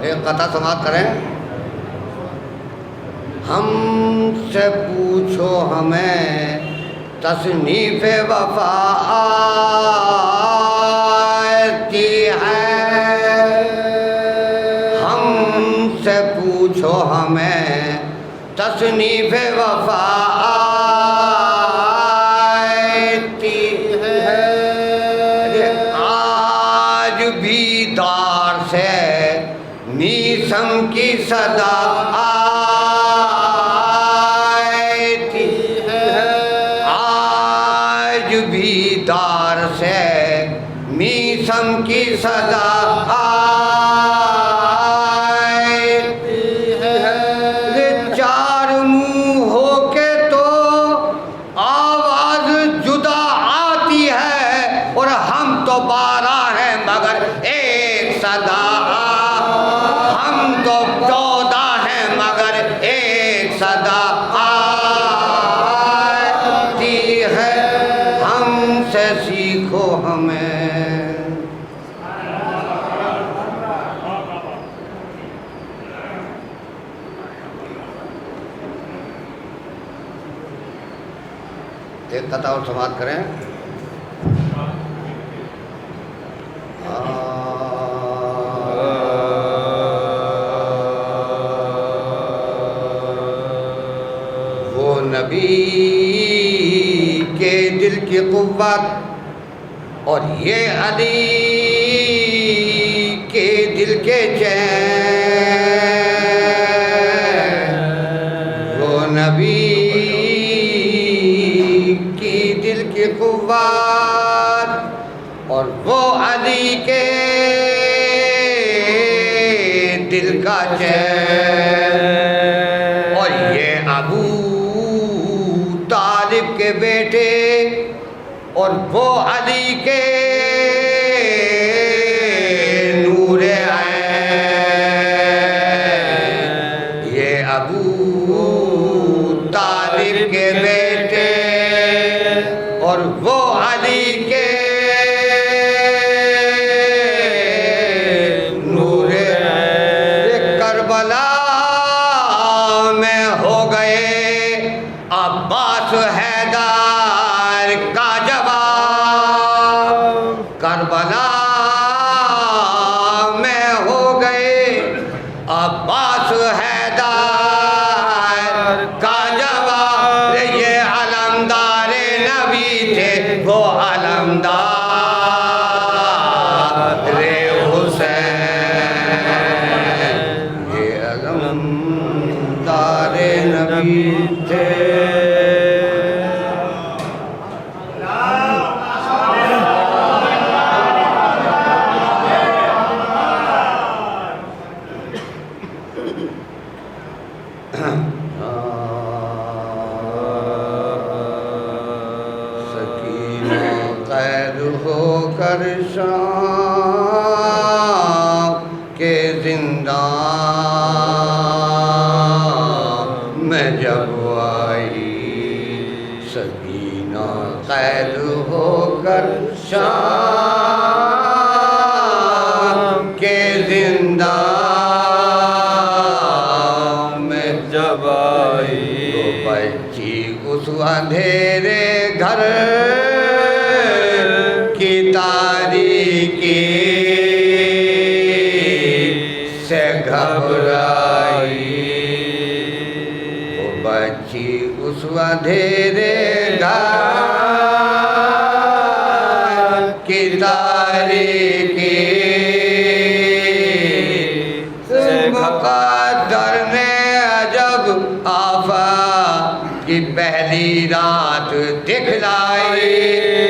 ایک قطعہ سماعت کریں. ہم سے پوچھو ہمیں تصنیف وفا آتی ہے. ہم سے پوچھو ہمیں تصنیف وفا آتی ہے. آج بھی دار سے میسم کی صدا آتی ہے. آج بھی دار سے میسم کی صدا آتی ہے. چار منہ ہو کے تو آواز جدا آتی ہے اور ہم تو 12 ہیں مگر ایک صدا. ہم تو 14 ہیں مگر ایک صدا آتی ہے. ہم سے سیکھو ہمیں ایک قطعہ اور سماعت کریں. وہ نبی کے دل کی قوت اور یہ علی کے دل کے چین. وہ نبی کی دل کی قوت اور وہ علی کے دل کا چین. اور یہ ابو طالب کے بیٹے اور وہ علی کے نور عین. یہ ابو طالب کے بیٹے اور وہ علی کے نور عین. کربلا میں ہو گئے عباس حیدر کا جواب. کربلا میں ہو گئے عباس حیدر کا جواب. یہ علمدار نبی تھے وہ علمدار حسین. یہ علمدار نبی تھے. شام کے زندان میں جب آئی سکینہ قید ہو کر شام کے زندان میں جب آئی تو بچی اس اندھیرے گھر کی تاریکی سے گھبرائی. وہ بچی اس اندھیرے گھر کی تاریکی سے مقدر نے عجب آفت کی پہلی رات دکھلائی.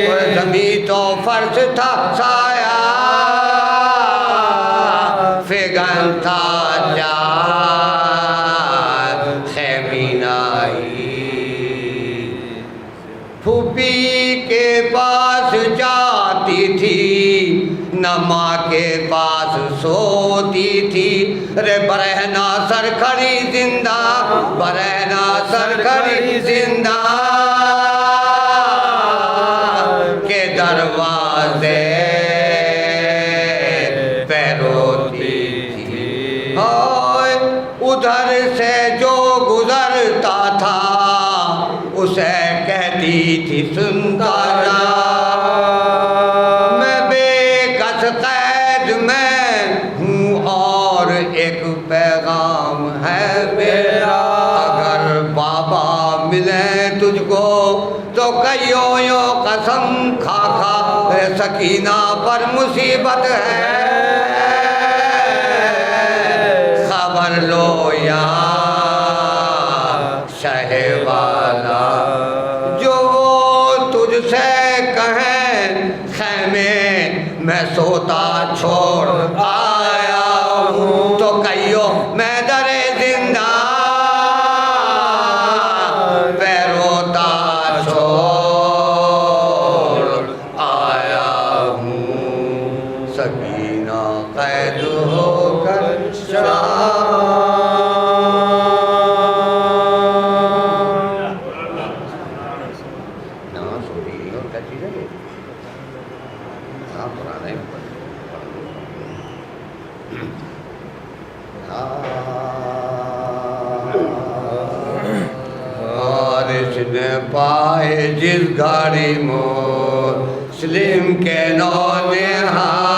اور زمین تو فرش تھا سایہ فگن تھا جات خیمینائی. پھوپھی کے پاس جاتی تھی نہ ماں کے پاس سوتی تھی. رے برہنہ سر کھڑی زندہ برہنہ سر کھڑی زندہ کے دروازے پہ روتی تھی. رہی تھی سنتا جا، میں بے کس قید میں ہوں اور ایک پیغام ہے میرا، اگر بابا ملیں تجھ کو تو کہیو یوں قسم کھا کھا سکینہ پر مصیبت ہے، خبر لو یا شہ والا، جو وہ تجھ سے کہیں خیمے میں سوتا چھوڑ آیا ہوں، تو کہیو میں در زندہ پہ روتا سکینہ قید ہو کر حارث نے پائے جس گاڑی مسلم کے نونہار،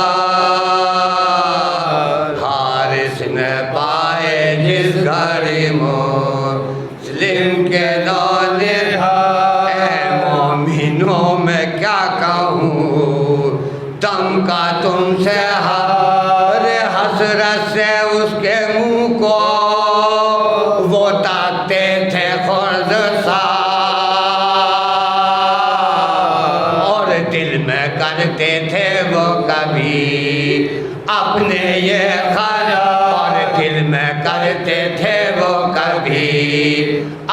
حارث نے پائے جس گاڑی مسلم کے نونہار، اے مومنوں میں کیا کہوں دم کا تم سے ہر حسرت سے اس کے منہ کو وہ تاکتے تھے خرد سا، اور دل میں کرتے تھے وہ کبھی اپنے یہ خیال، اور دل میں کرتے تھے وہ کبھی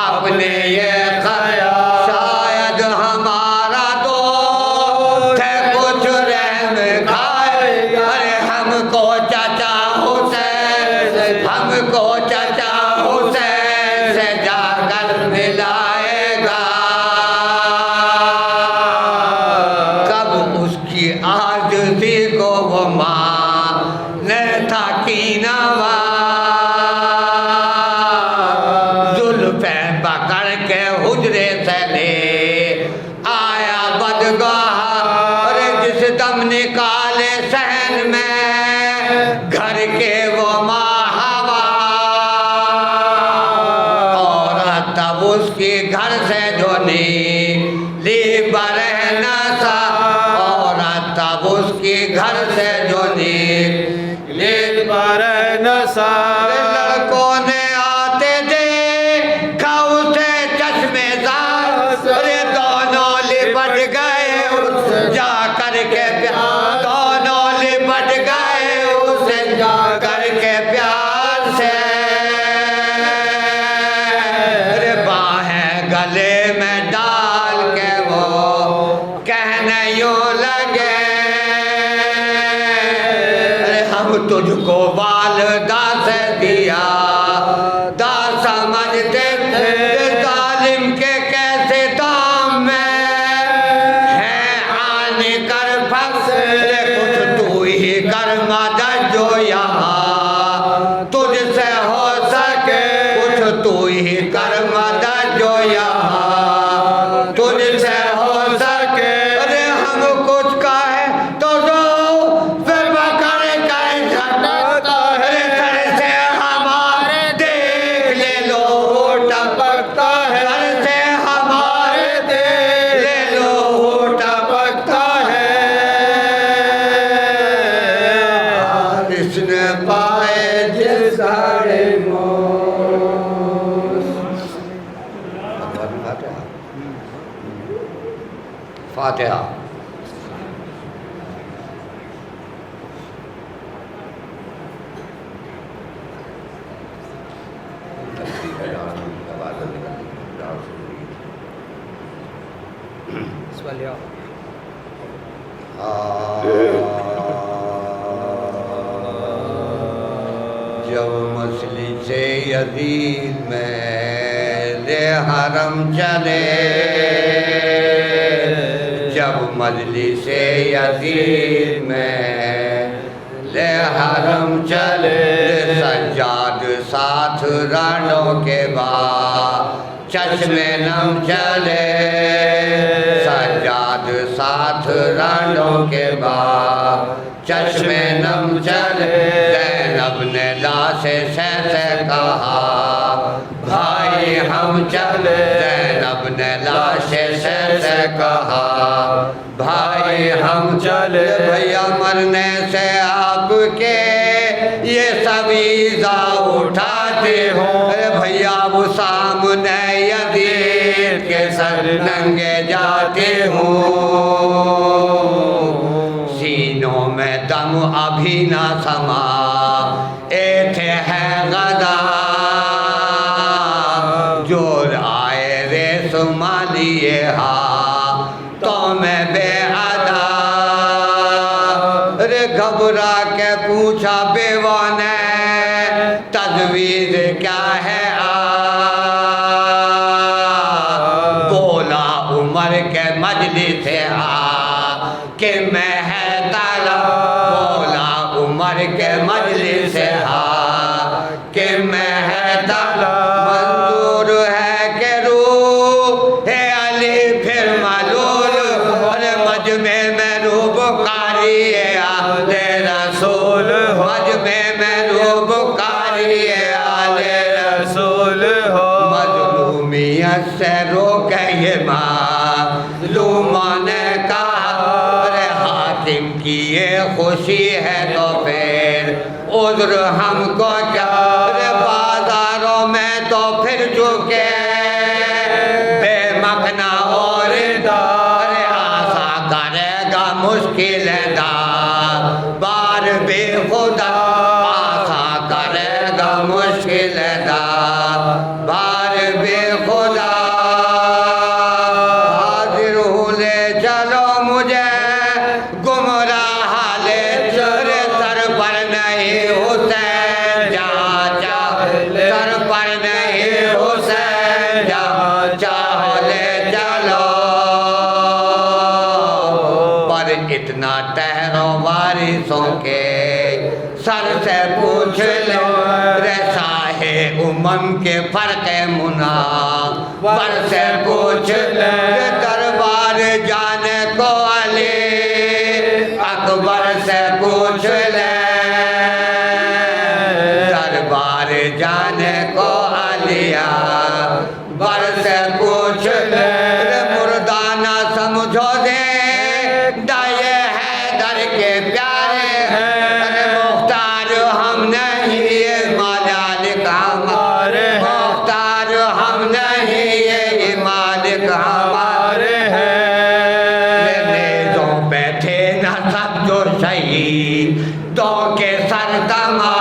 اپنے یہ خیال، شاید ہمارا دوست ہے کچھ رحم کھائے، ارے ہم کو چچا حسین، ہم کو چچا حسین سے جا کر ملائے گا، کب اس کی عاجزی کو وہ مانے تھا کینوا، زلفیں پکڑ کے حجرے سے لے آیا بدگاہ، اور جس دم نکالے صحن میں گھر کے وہ ماہوا، اور تب اس کی گھر سے جو نیلی برہنہ سا، اور تب اس کی گھر سے جو نیلی برہنہ سا، لڑکوں نے آتے دیکھا اسے چشمے زار، دونوں لپٹ گئے اس جا کر کے پیار، دونوں لپٹ گئے اسے جا کر کے پیار سے، باہیں گلے میں ڈال کے وہ کہنے یوں لگے، ہم تجھ کو والدہ سے دیا دا سمجھتے تھے، ظالم کے کیسے دام میں ہے آن کر پھنسے، کچھ تو ہی کر مدد جو یہاں تجھ سے ہو سکے، کچھ تو ہی کر مدد جو یہاں تجھ سے ہو سکے، ارے ہم کچھ کہے تو پھر پکڑ کر جھٹکتا ہے، سر سے ہمارے دیکھ لے لو ٹپکتا ہے، سر سے ہمارے دیکھ لے لو ٹپکتا ہے، حارث نے پائے جس گاڑی فاتحہ۔ جب مجلس یزید میں حرم چلے، جب مجلس یزید میں حرم چلے، سجاد ساتھ رانوں کے بعد چشم نم چلے، ساتھ رانوں کے بعد چشمے نم چلے زینب نے لاشے سے کہا بھائی ہم چلے زینب نے لاشے سے کہا بھائی ہم چلے بھیا مرنے سے آپ کے یہ سب ایزا اٹھاتے ہوں بھیا وہ سامنے یزید کے سر ننگے جاتے ہوں سینوں میں دم ابھی نہ سما ایتھے ہے غدا جور آئے ریس مالیے ہاں تو میں بے ادا رے گھبرا کے پوچھا بیوہ نے تجویز کیا ہے بولا عمر کے مجلس سے کہ میں ہے طلب بولا عمر کے مجلس سے کہ میں ہے طلب منظور ہے کہ روح ہے علی پھر ملول اور مجمع میں روح بکاری ہے آل رسول مجمع میں روح بکاری ہے آل رسول مظلومیت سے روکے یہ معلومہ نے کہا ارے حاتم کی یہ خوشی ہے تو پھر عذر ہم کو کیا ارے بازاروں میں تو پھر چکے بے مکھنا اور ارے آسا کرے گا مشکل دا بار بے خدا آسا کرے گا مشکل دا بار بے خدا حاضر ہوں لے چلو مجھے گمراہ لے چلے سر پر نہیں حسین جہاں چاہ سر پر نہیں حسین جہاں چاہ لے چلو پر اتنا ٹہرو وارثوں کے سر سے پوچھ لے رسائے امم کے فرق منا پر سے پوچھ لے دربار جانے کو علی اکبر سے پوچھ لے دربار جانے کو علی اکبر سے پوچھ لے مردانہ سمجھو دے دائے حیدر کے پیارے ارے مختار ہم نہیں یہ مالک ہمارے مختار ہم نہیں یہ مالک ہمارے ہیں نیزوں پہ تھے نہ سب جو شہیدوں کے سر دما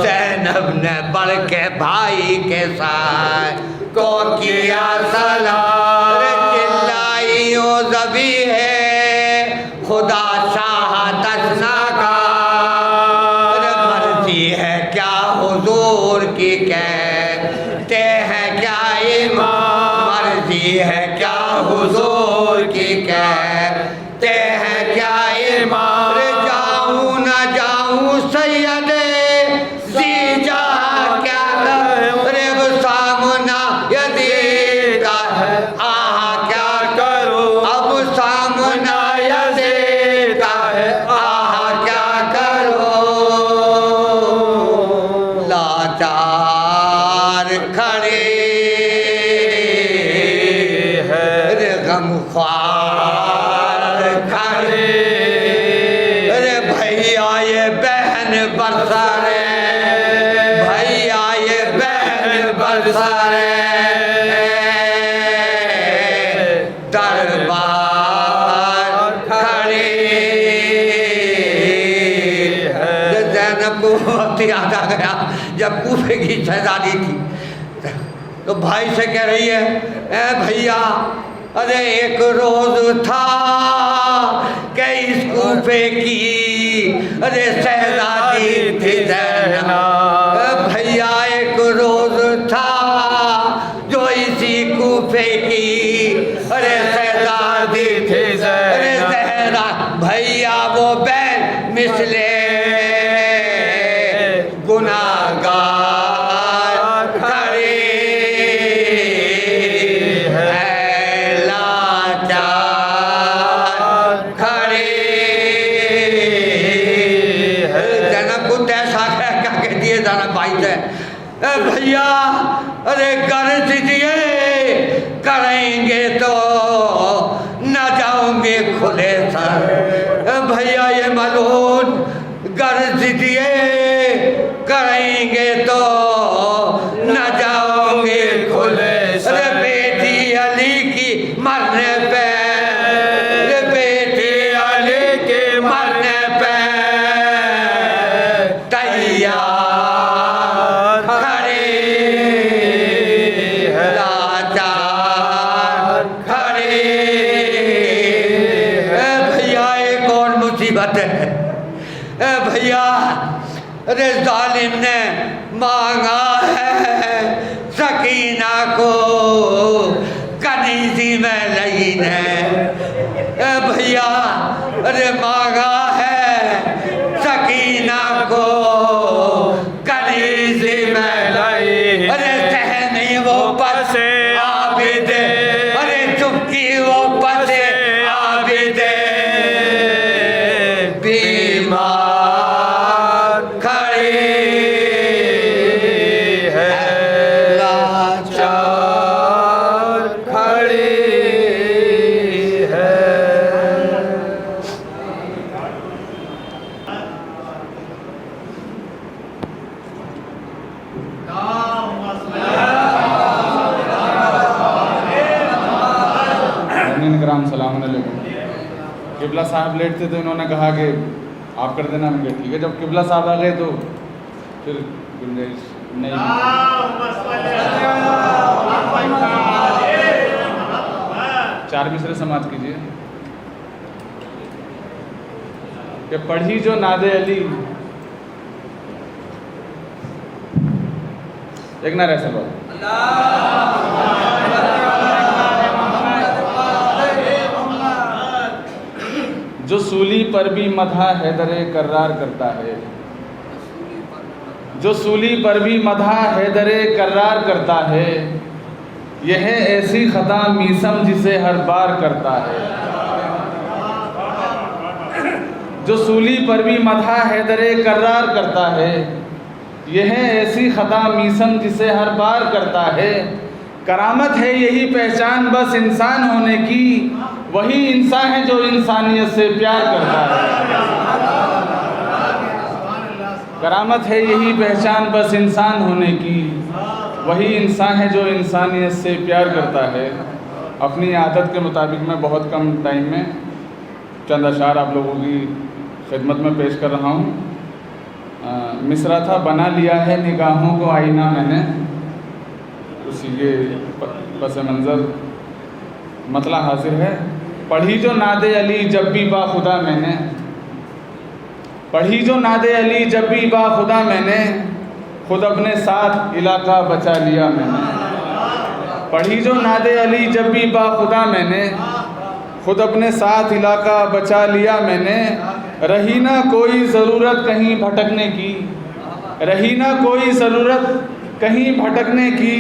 زینب نے بڑھ کے بھائی کے ساتھ کو کیا سلام چلائی او زبی ہے خدا شہادت نہ کا مرضی ہے کیا حضور کی کہتے ہیں کیا امام مرضی ہے کیا حضور کی کہتے ہیں کیا امام جاؤں نہ جاؤں سید زی جہاں کیا رب سامنا یزید کا ہے آہاں کیا کرو اب سامنا یزید کا ہے آہاں کیا کرو لاچار کھڑے ہے غم خوار کھڑے ارے بھیا یہ بہن برسارے بھیا یہ بہن برسارے دربار کھڑی ہے زینب کو وقت یاد آ گیا جب کوفے کی شہزادی تھی تو بھائی سے کہہ رہی ہے اے بھیا ارے ایک روز تھا کہ اس کوفے کی ارے شہزادی تھی زینب بھیا ایک روز تھا جو اسی کوفے کی ارے شہزادی تھی ارے زہرا بھیا وہ بین مثلے گناہگار کھڑی ہے لاچار فرمائی تھے بھیا ارے قرض دیے کریں گے تو نہ جاؤں گے کھلے سر بھیا یہ ملعون قرض دیے کریں گے تو نہ جاؤں گے کھلے سر بیٹی علی کی مرنے پہ بیٹی علی کی مرنے پہ تیار کھڑی ہے لاچار کھڑی بھیا ایک اور مصیبت ہے بھیا ارے ظالم نے مانگا ہے سکینہ کو کنیزی میں لعین ہے بھیا ارے مانگا ہے سکینہ کو کنیزی میں لعین ارے سہنی وہ پس عابد ارے چپکی وہ پس عابد بیمار السلام علیکم. قبلہ صاحب لیٹ تھے تو انہوں نے کہا کہ آپ کر دینا. ہم کہا ٹھیک ہے. جب قبلہ صاحب آ گئے تو پھر گنجائش نہیں. چار مصرے سماعت کیجیے کہ پڑھی جو ناد علی ایک نعرہ سلوات. جو سولی پر بھی مدح حیدر کرار کرتا ہے جو سولی پر بھی مدح حیدر کرار کرتا ہے یہ ہے ایسی خطا میسم جسے ہر بار کرتا ہے. جو سولی پر بھی مدح حیدر کرار کرتا ہے یہ ہے ایسی خطا میسم جسے ہر بار کرتا ہے. کرامت ہے یہی پہچان بس انسان ہونے کی وہی انسان ہے جو انسانیت سے پیار کرتا ہے. کرامت ہے یہی پہچان بس انسان ہونے کی وہی انسان ہے جو انسانیت سے پیار کرتا ہے. اپنی عادت کے مطابق میں بہت کم ٹائم میں چند اشعار آپ لوگوں کی خدمت میں پیش کر رہا ہوں. مصرع تھا بنا لیا ہے نگاہوں کو آئینہ میں نے. اسی کے پس منظر مطلع حاضر ہے. پڑھی جو ناد علی جب بھی با خدا میں نے پڑھی جو ناد علی جب بھی با خدا میں نے خود اپنے ساتھ علاقہ بچا لیا میں نے. پڑھی جو ناد علی جب بھی با خدا میں نے خود اپنے ساتھ علاقہ بچا لیا میں نے. رہی نہ کوئی ضرورت کہیں بھٹکنے کی رہی نہ کوئی ضرورت کہیں بھٹکنے کی.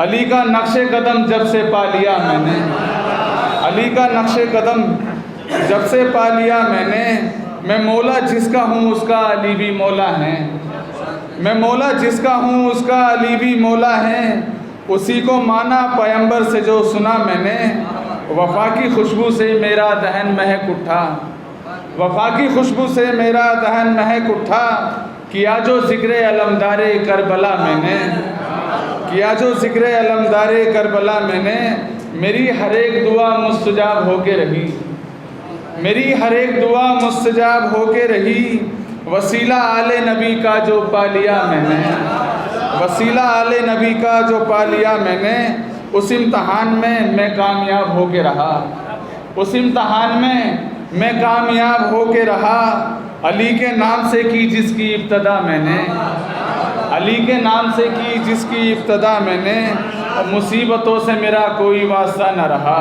علی کا نقش قدم جب سے پا لیا میں نے علی کا نقش قدم جب سے پا لیا میں نے. میں مولا جس کا ہوں اس کا علی بھی مولا ہے. میں مولا جس کا ہوں اس کا علی بھی مولا ہے. اسی کو مانا پیمبر سے جو سنا میں نے. وفا کی خوشبو سے میرا دہن مہک اٹھا وفا کی خوشبو سے میرا دہن مہک اٹھا. کیا جو ذکر علمدار کربلا میں نے کیا جو ذکر علمدار کربلا میں نے. میری ہر ایک دعا مستجاب ہو کے رہی میری ہر ایک دعا مستجاب ہو کے رہی. وسیلہ آل نبی کا جو پا لیا میں نے وسیلہ آل نبی کا جو پا لیا میں نے. اس امتحان میں کامیاب ہو کے رہا اس امتحان میں کامیاب ہو کے رہا. علی کے نام سے کی جس کی ابتدا میں نے علی کے نام سے کی جس کی ابتدا میں نے. مصیبتوں سے میرا کوئی واسطہ نہ رہا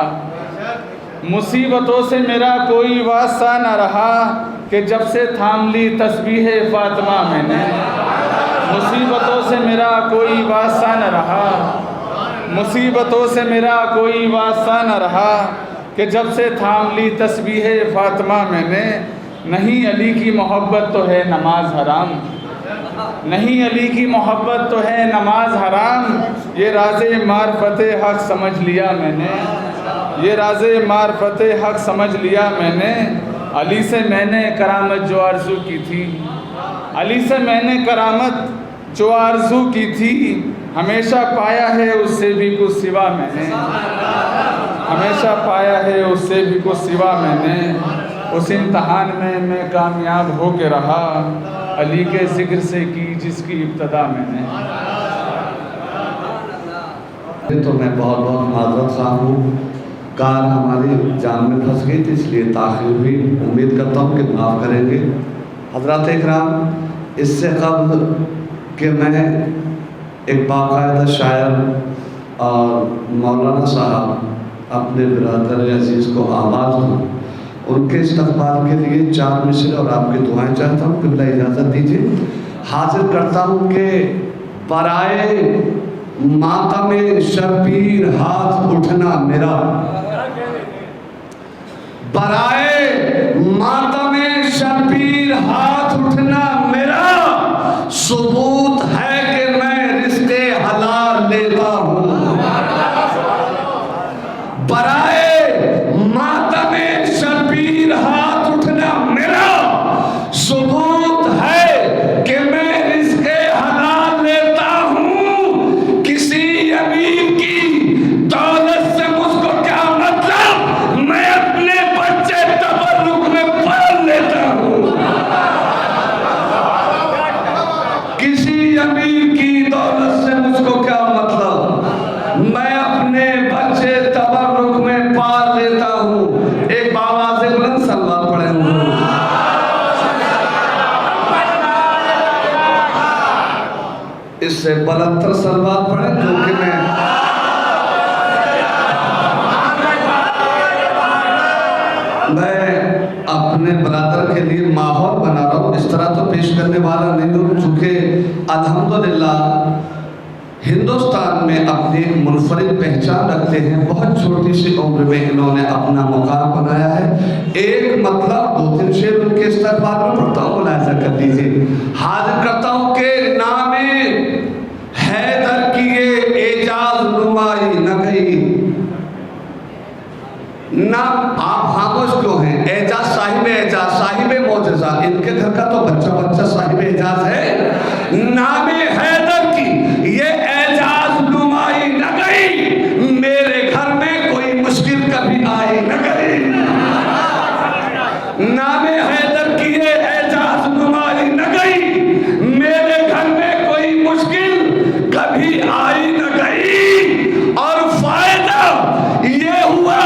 مصیبتوں سے میرا کوئی واسطہ نہ رہا. کہ جب سے تھام لی تسبیح فاطمہ میں نے مصیبتوں سے میرا کوئی واسطہ نہ رہا مصیبتوں سے میرا کوئی واسطہ نہ رہا. کہ جب سے تھام لی تسبیح فاطمہ میں نے. نہیں علی کی محبت تو ہے نماز حرام نہیں علی کی محبت تو ہے نماز حرام، یہ راز معرفت حق سمجھ لیا میں نے، یہ راز معرفت حق سمجھ لیا میں نے، علی سے میں نے کرامت جو آرزو کی تھی، علی سے میں نے کرامت جو آرزو کی تھی، ہمیشہ پایا ہے اس سے بھی کچھ سوا میں نے، ہمیشہ پایا ہے اس سے بھی کچھ سوا میں نے، اس امتحان میں کامیاب ہو کے رہا، علی کے ذکر سے کی جس کی ابتدا میں نے۔ تو میں بہت بہت معذرت خواہ ہوں، کار ہماری جام میں پھنس گئی تھی اس لیے تاخیر ہوئی، امید کرتا ہوں کہ معاف کریں گے۔ حضرات اکرام، اس سے قبل کہ میں ایک باقاعدہ شاعر اور مولانا صاحب اپنے برادر عزیز کو آواز دوں، ان کے استقبال کے لیے 4 مصرے اور آپ کی دعائیں چاہتا ہوں، قبلہ اجازت دیجیے۔ حاضر کرتا ہوں کہ برائے ماتم شبیر ہاتھ اٹھنا میرا، برائے ماتم شبیر ہاتھ اٹھنا میرا، ثبوت ہے کہ میں رزق حلال لیتا ہوں، برائے ماتم شبیر ہاتھ اٹھنا میرا، ثبوت ہے کہ میں رزق حلال لیتا ہوں، کسی امیر کی دولت سے مجھ کو کیا مطلب، میں اپنے بچے تبرک میں پال لیتا ہوں، کسی امیر کی دولت سے مجھ کو کیا مطلب، میں اپنے بچے تبرک میں پال لیتا ہوں۔ ایک باواز بلند صلوات پڑھیں ہوں۔ اس سے بلند تر صلوات پڑھیں کیونکہ میں اپنے برادر کے لیے ماحول بنا رہا ہوں، اس طرح تو پیش کرنے والا نہیں ہوں، چونکہ الحمدللہ ہندوستان میں اپنی ایک منفرد پہچان رکھتے ہیں، بہت چھوٹی سی عمر میں انہوں نے اپنا مقام بنایا ہے۔ ایک مطلب 2-3 شعر ان کے استقبال میں پڑھتا ہوں، ملاحظہ کر لیجیے۔ حاضر کرتا ہوں کہ نام حیدر کی یہ اعجاز نمائی نہ گئی، نہ آپ خاموش کیوں ہیں، اعجاز صاحب معجزہ، ان کے گھر کا تو بچہ صاحب اعجاز ہے، نام حیدر کی یہ اعجاز نمائی نہ گئی، میرے گھر میں کوئی مشکل کبھی آئی نہ گئی، نام حیدر کی یہ اعجاز نمائی نہ گئی، میرے گھر میں کوئی مشکل کبھی آئی نہ گئی، اور فائدہ یہ ہوا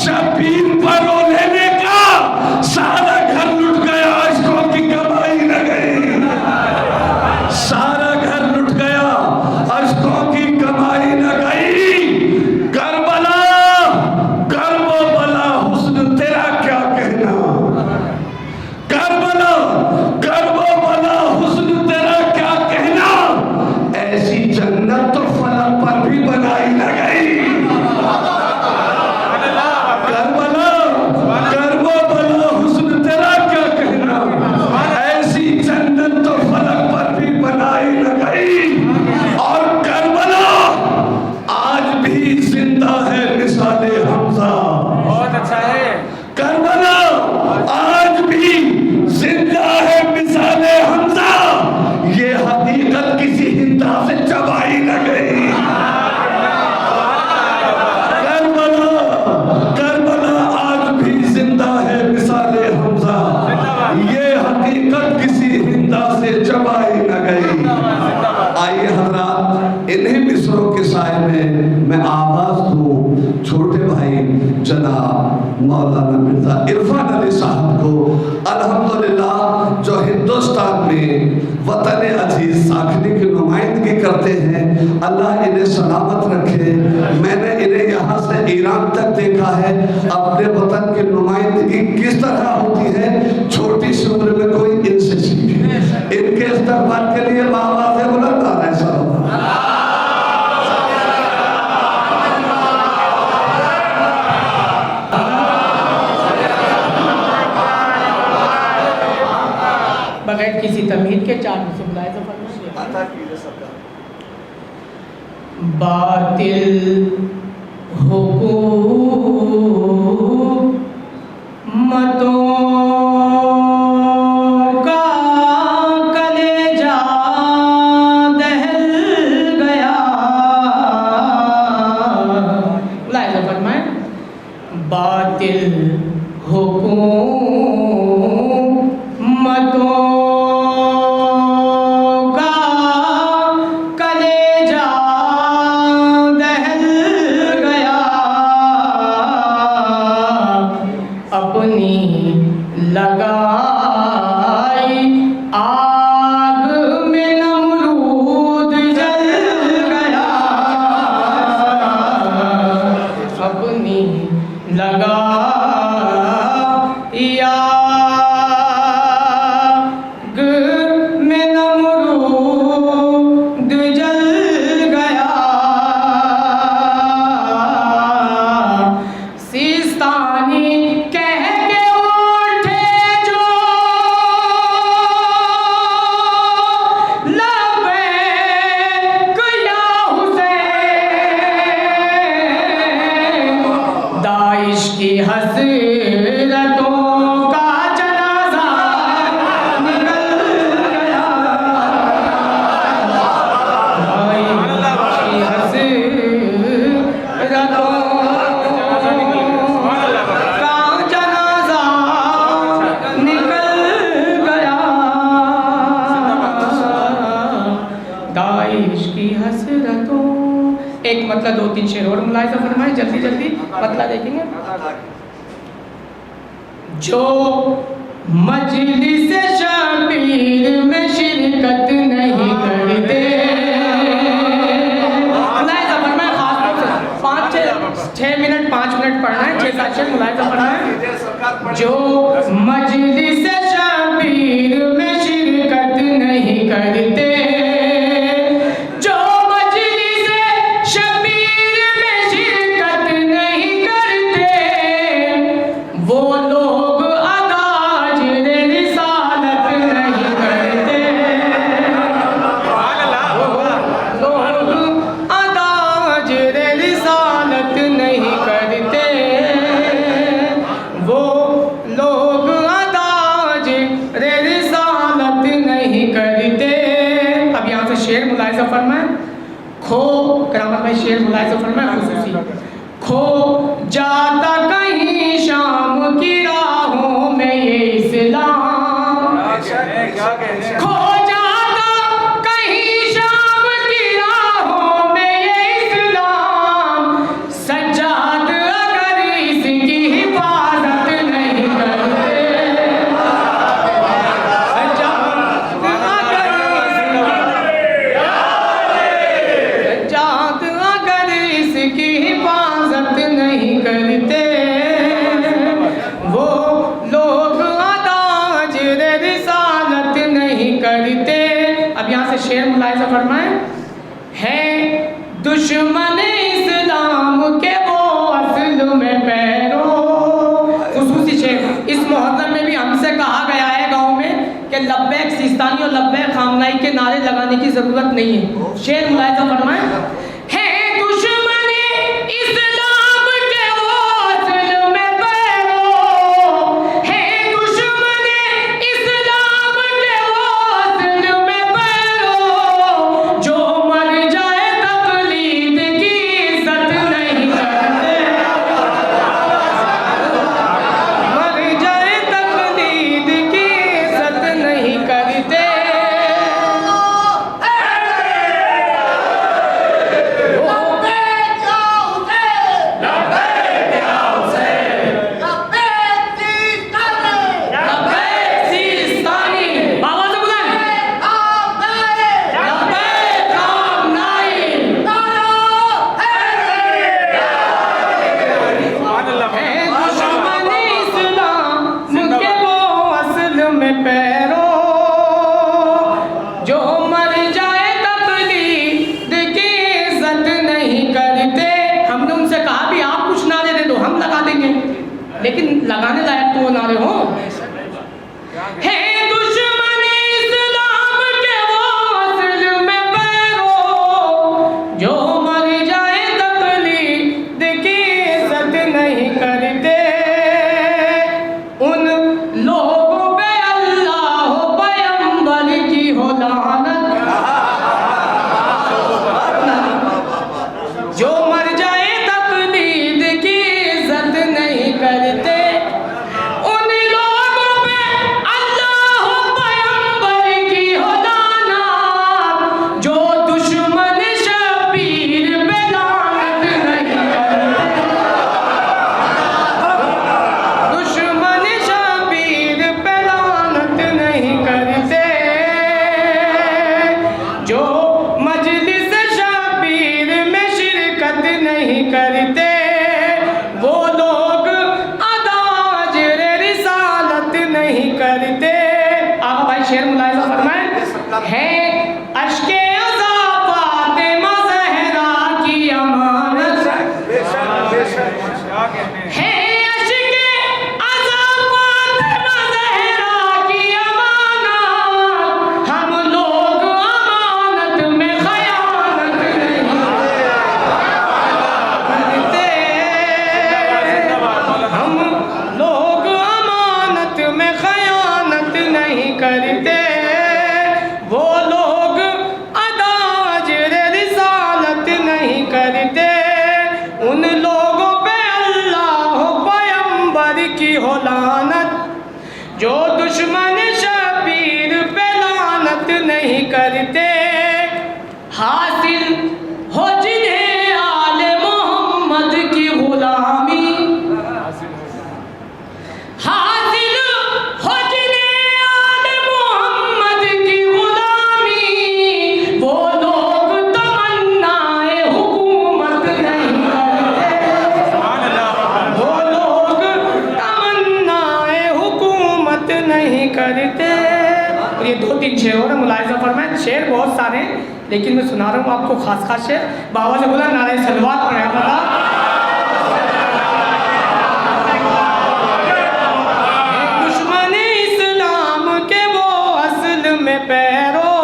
شبیر پر رو لینے کا، سارا گھر لٹ گیا عشقوں کی کمائی نہ گئی، سارا گھر لٹ گیا عشقوں کی کمائی نہ گئی، کربلا کرب و بلا حسن تیرا کیا کہنا، کربلا کرب و بلا حسن تیرا کیا کہنا، ایسی جنت تو فلک پر بھی بنائی نہ گئی، کربلا کرب و بلا حسن تیرا کیا کہنا، ایسی جنت تو فلک پر بھی بنائی نہ گئی، اور کربلا آج بھی زندہ ہے مثال حمزہ، بہت اچھا ہے، کربلا آج بھی زندہ ہے مثال حمزہ، یہ حقیقت کسی ہندا سے چبائی نہ گئی، کربلا آج بھی زندہ ہے مثال حمزہ، یہ حقیقت کسی ہندا سے چبائی نہ گئی۔ آئیے حضرات انہیں مصروں کے سائے میں آواز دوں چھوٹے بھائی جناب مولانا مرزا عرفان علی صاحب کو، الحمدللہ جو ہندوستان میں وطن عزیز ساکھنی کی نمائندگی کرتے ہیں، اللہ انہیں سلامت رکھے۔ میں نے انہیں یہاں سے ایران تک دیکھا ہے، اپنے وطن کی نمائندگی کس طرح ہوتی ہے، چھوٹی سی عمر میں کوئی ان سے سیکھے۔ ان کے استقبال کے لیے آواز بلند آ رہا ہے سلام۔ بغیر کسی تمہید کے 4 میں سے ملاحظہ فرمائیں. باطل حکومتوں کا کلیجہ دہل گیا. ملاحظہ فرمائیں. باطل حکومتوں ایک مطلب 2-3 شعر اور ملاحظہ فرمائیں جلدی جلدی مطلب دیکھیں گے. جو مجلس شبیر میں شرکت نہیں کرتے. ملاحظہ فرمائیں خاص طور سے 6 منٹ 5 منٹ پڑھنا ہے 6-7 شعر ملاحظہ فرمائیں. جو مجلس شبیر میں شرکت نہیں کرتے شعر ملاحظہ فرمائیں خصوصی. کھو جاتا کہیں شام کی راہوں میں یہ اسلام. کھو جاتا کہیں شام کی راہوں میں یہ اسلام. سجاد اگر اس کی حفاظت نہیں کرتے. شعر ملاحظہ فرمائیں. ہے دشمن اسلام کے وہ اصل میں پیرو. خصوصی شعر اس محرم میں بھی ہم سے کہا گیا ہے گاؤں میں کہ لبیک سیستانی اور لبیک خامنائی کے نعرے لگانے کی ضرورت نہیں ہے. شعر ملاحظہ فرمائیں. ہے دشمن اسلام کے وہ اصل میں پیرو. ہے دشمن اسلام کے وہ اصل میں لیکن لگانے لائق تو وہ نعرے ہوں. ہے دشمن شعر ملاحظہ فرمائیں. ہے اشک عزا فاطمہ زہرا کی امانت, ہے اشک عزا فاطمہ زہرا کی امانت, ہم لوگ امانت میں خیانت نہیں کرتے, ہم لوگ امانت میں خیانت نہیں کرتے, وہ لوگ ادا اجر رسالت نہیں کرتے, ان لوگوں پہ اللہ پیغمبر کی ہو لعنت, جو دشمن شبیر پہ لعنت نہیں کرتے, حاصل ہو جنہیں آل محمد کی غلامی, حاصل ہو جنہیں آل محمد کی غلامی, وہ لوگ تمنائے حکومت نہیں کرتے, وہ لوگ تمنائے حکومت نہیں کرتے. اور یہ 2-3 شعر اور ملاحظہ فرمائیں. شعر بہت سارے ہیں لیکن میں سنا رہا ہوں آپ کو خاص خاص شعر. بابا سے بولا نعرہ صلوات پڑھیں اللہ. دشمن اسلام کے وہ اصل میں پیرو,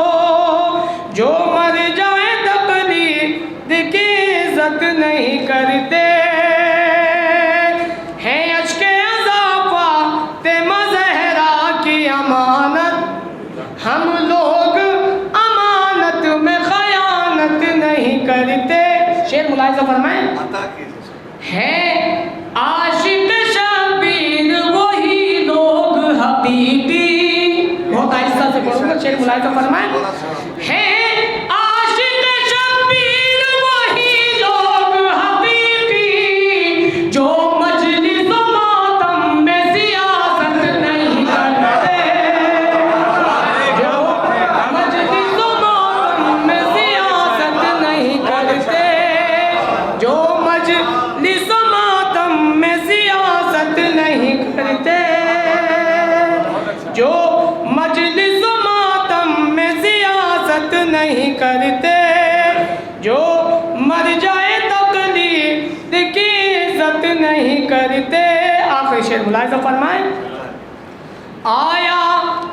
جو مر جائے تقلید کی عزت نہیں کرتے, ہیں اشک عزا فاطمہ زہرا کی امانت, ہم لوگ امانت میں خیانت نہیں کرتے. شعر ملاحظہ فرمائیں. ہے عاشق شبیر وہی لوگ حقیقی, بہت آہستہ سے پڑھوں گا, شعر ملاحظہ فرمائیں. ہے عاشق شبیر وہی لوگ حقیقی, جو مجلس و ماتم میں سیاست نہیں کرتے, جو مجلس و ماتم میں سیاست نہیں کرتے, جو مجلس و ماتم میں سیاست نہیں کرتے, جو مجلس و ماتم میں سیاست نہیں کرتے, جو مر جائے تقلید کی عزت نہیں کرتے. آخری شعر ملاحظہ فرمائیں. آیا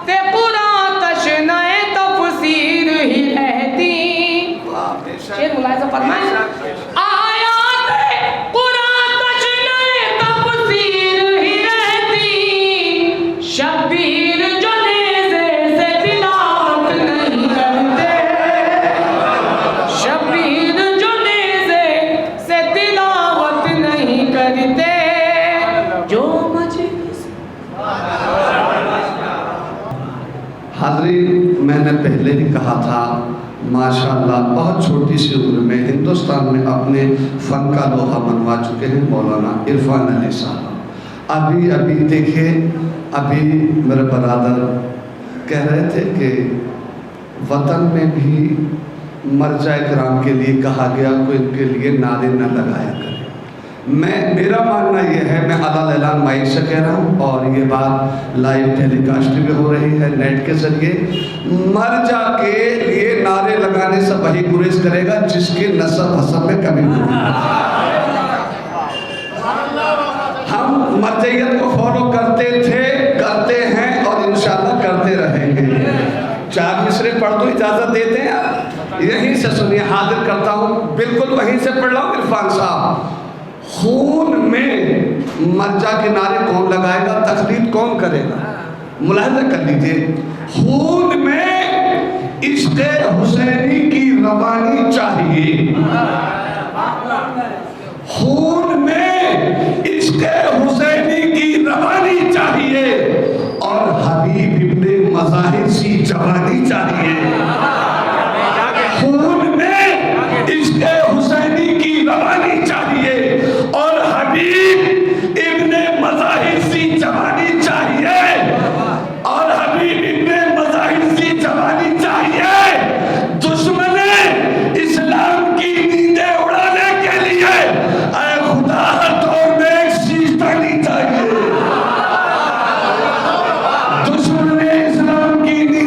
تے قرآن تشنائے تفسیر ہی رہتی, شعر ملاحظہ فرمائیں. آیات قرآن تشنائے تفسیر ہی رہتی, شبیر جو نیزے سے تلاوت نہیں کرتے, شبیر جو نیزے سے تلاوت نہیں کرتے, جو مجلس. حاضرین, میں نے پہلے ہی کہا تھا ماشاءاللہ بہت چھوٹی سی عمر میں ہندوستان میں اپنے فن کا لوہا منوا چکے ہیں مولانا عرفان علی صاحب. ابھی دیکھیں, ابھی میرے برادر کہہ رہے تھے کہ وطن میں بھی مرجع کرام کے لیے کہا گیا کوئی ان کے لیے نعرے نہ لگایا کرے. میرا ماننا یہ ہے, میں علل اعلان مائک سے کہہ رہا ہوں اور یہ بات لائیو ٹیلی کاسٹ بھی ہو رہی ہے نیٹ کے ذریعے, مرجع کے لیے نعرے لگانے سے وہی گریز کرے گا جس کے نسب حسب میں کمی ہوگی. ہم مرجعیت کو فالو کرتے تھے, کرتے ہیں اور انشاءاللہ کرتے رہیں گے. 4 مصرے پڑھ دو, اجازت دیتے ہیں آپ؟ یہیں سے سنیے, حاضر کرتا ہوں, بالکل وہیں سے پڑھ لاؤں. عرفان صاحب, خون میں مرجع کے نعرے کون لگائے گا, تقلید کون کرے گا؟ ملاحظہ کر لیجئے. خون میں عشق حسینی کی روانی چاہیے, خون میں عشق حسینی کی روانی چاہیے, اور حبیب ابن مظاہر سی جوانی چاہیے. خون میں عشق حسینی کی روانی چاہیے اور حبیب ابن مظاہر سی جوانی چاہیے, اور حبیب ابن مظاہر سی جوانی چاہیے. دشمن اسلام کی نیندیں اڑانے کے لیے اے خدا دور میں ایک سیستانی چاہیے. دشمن اسلام کی نیندیں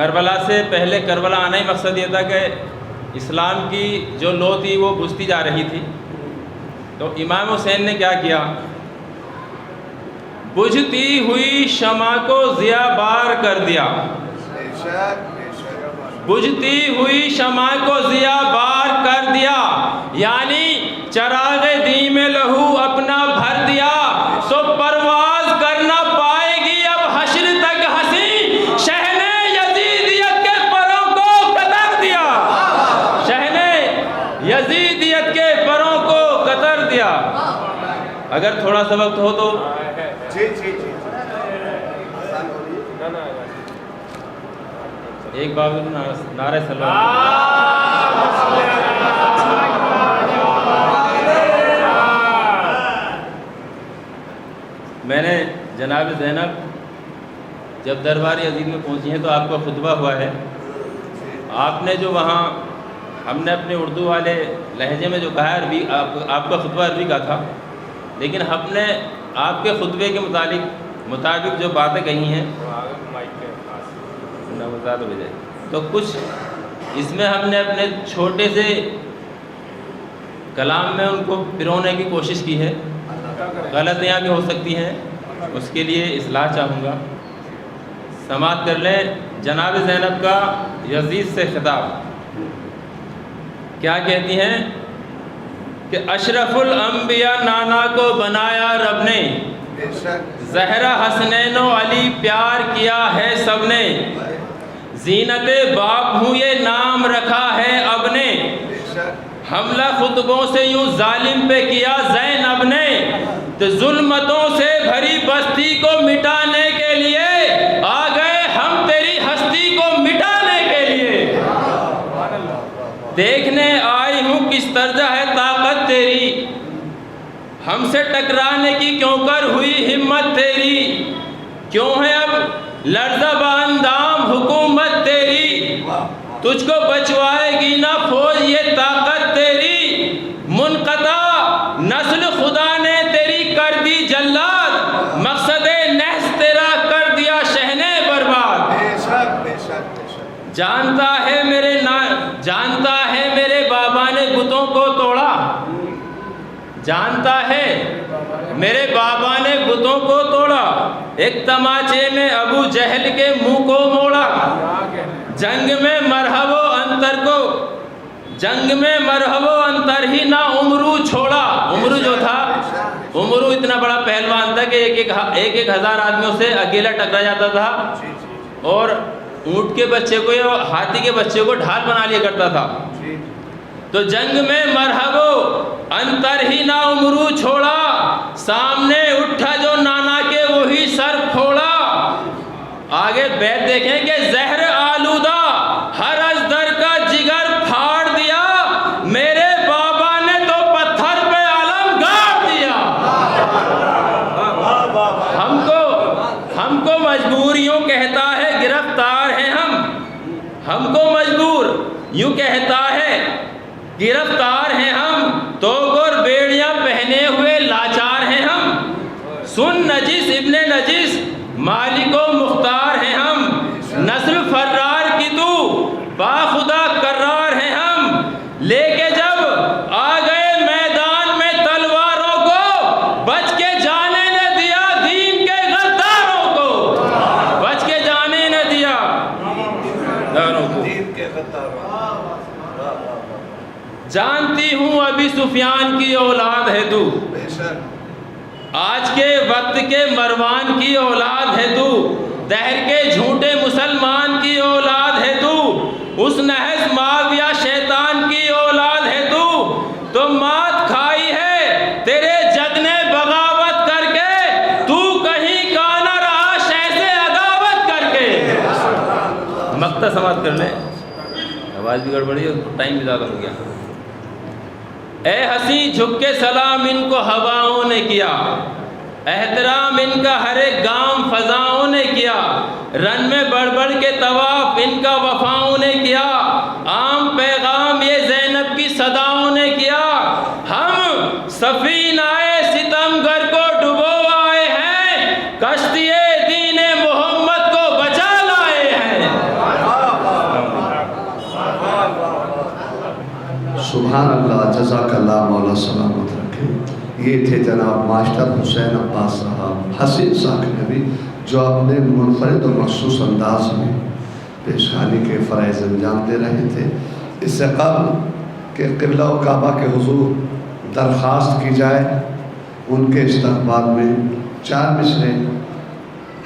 کربلا سے پہلے کربلا آنا ہی مقصد یہ تھا کہ اسلام کی جو لو تھی وہ بجھتی جا رہی تھی. تو امام حسین نے کیا کیا؟ بجھتی ہوئی شمع کو ضیا بار کر دیا. بجھتی ہوئی شمع کو ضیا بار کر دیا، یعنی چراغ دی میں لہو اپنا بھر دیا. تو پرواز کرنا پائے گی اب حشر تک ہنسی، شہنے یزیدیت کے پروں کو کتر دیا. شہنے یزیدیت کے پروں کو کتر دیا. اگر تھوڑا سا وقت ہو تو ایک بار نعرہ سلام. میں نے جناب زینب جب دربار عزیز میں پہنچی ہیں تو آپ کا خطبہ ہوا ہے. آپ نے جو وہاں ہم نے اپنے اردو والے لہجے میں جو کہا عربی، آپ کا خطبہ عربی کا تھا، لیکن ہم نے آپ کے خطبے کے مطابق جو باتیں کہی ہیں تو کچھ اس میں ہم نے اپنے چھوٹے سے کلام میں ان کو پرونے کی کوشش کی ہے. غلطیاں بھی ہو سکتی ہیں، اس کے لیے اصلاح چاہوں گا. سماعت کر لیں جناب زینب کا یزید سے خطاب. کیا کہتی ہیں کہ اشرف الانبیاء نانا کو بنایا رب نے، زہرا حسنین و علی پیار کیا ہے سب نے، زینت باپ ہوں یہ نام رکھا ہے اب نے، حملہ خطبوں سے یوں ظالم پہ کیا زینب نے، تو ظلمتوں سے بھری بستی کو مٹانے کے لیے آ گئے ہم تیری ہستی کو مٹانے کے لیے. دیکھنے آئی ہوں کس طرح ہے طاقت تیری، ہم سے ٹکرانے کی کیوں کر ہوئی ہمت تیری، کیوں ہے اب لرزہ باندام حکومت تیری، تجھ کو بچوائے گی نہ فوج یہ طاقت تیری، منقطع نسل خدا نے تیری کر دی جلاد، مقصد نحس تیرا کر دیا شہنے برباد. جانتا ہے میرے بابا نے بتوں کو توڑا، جانتا ہے میرے بابا نے بتوں کو توڑا، ایک تماچے میں ابو جہل کے منہ کو موڑا، جنگ میں مرحب و انتر ہی نہ عمرو چھوڑا. عمرو جو تھا، عمرو اتنا بڑا پہلوان تھا کہ ایک ہزار آدمیوں سے اکیلا ٹکرا جاتا تھا اور اونٹ کے بچے کو یا ہاتھی کے بچے کو ڈھال بنا لیا کرتا تھا. تو جنگ میں مرحب و انتر ہی نہ عمرو چھوڑا، سامنے اٹھا جو نانا کے وہی سر پھوڑا. آگے بیت دیکھیں کہ زہر آلودہ ہر ازدر کا جگر پھاڑ دیا، میرے بابا نے تو پتھر پہ علم گاڑ دیا. ہم کو مجبور یوں کہتا ہے گرفتار ہیں ہم کو مجبور یوں کہتا ہے گرفتار ہیں ہم، تو گر بیڑیاں پہنے ہوئے لاچار ہیں ہم. سن نجس ابن نجس مالک و مختار ہیں ہم، نسل فرار کی تو باخدا قرار ہیں ہم. لے کے جب آ گئے میدان میں تلواروں کو، بچ کے جانے نہ دیا دین کے غداروں کو، بچ کے جانے نہ دیا دین کے غداروں. جانتی ہوں ابھی سفیان کی اولاد ہے تو، آج کے وقت کے مروان کی اولاد ہے تو، دہر کے جھوٹے مسلمان کی اولاد ہے تو، اس نحس معاویہ شیطان کی اولاد ہے تو مات کھائی ہے تیرے جد نے بغاوت کر کے، تو کہیں کا نہ رہا شہ سے عداوت کر کے. مقطع سماعت کر لیں، آواز بھی گڑبڑی ہے، ٹائم بھی زیادہ ہو گیا. اے ہنسی جھک کے سلام ان کو ہواؤں نے کیا، احترام ان کا ہر ایک گام فضاؤں نے کیا، رن میں بڑھ بڑھ کے طواف ان کا وفاؤں نے کیا، عام پیغام یہ زینب کی صداؤں نے کیا. ہم سفینۂ ستمگر کو ڈبو آئے ہیں، کشتی دین محمد کو بچا لائے ہیں. یہ تھے جناب ماسٹر حسین عباس صاحب حسین ساکھ نبی، جو اپنے منفرد و مخصوص انداز میں پیشخانی کے فرائض انجام دے رہے تھے۔ اس سے قبل کہ قبلہ و کعبہ کے حضور درخواست کی جائے، ان کے استقبال میں 4 مصرے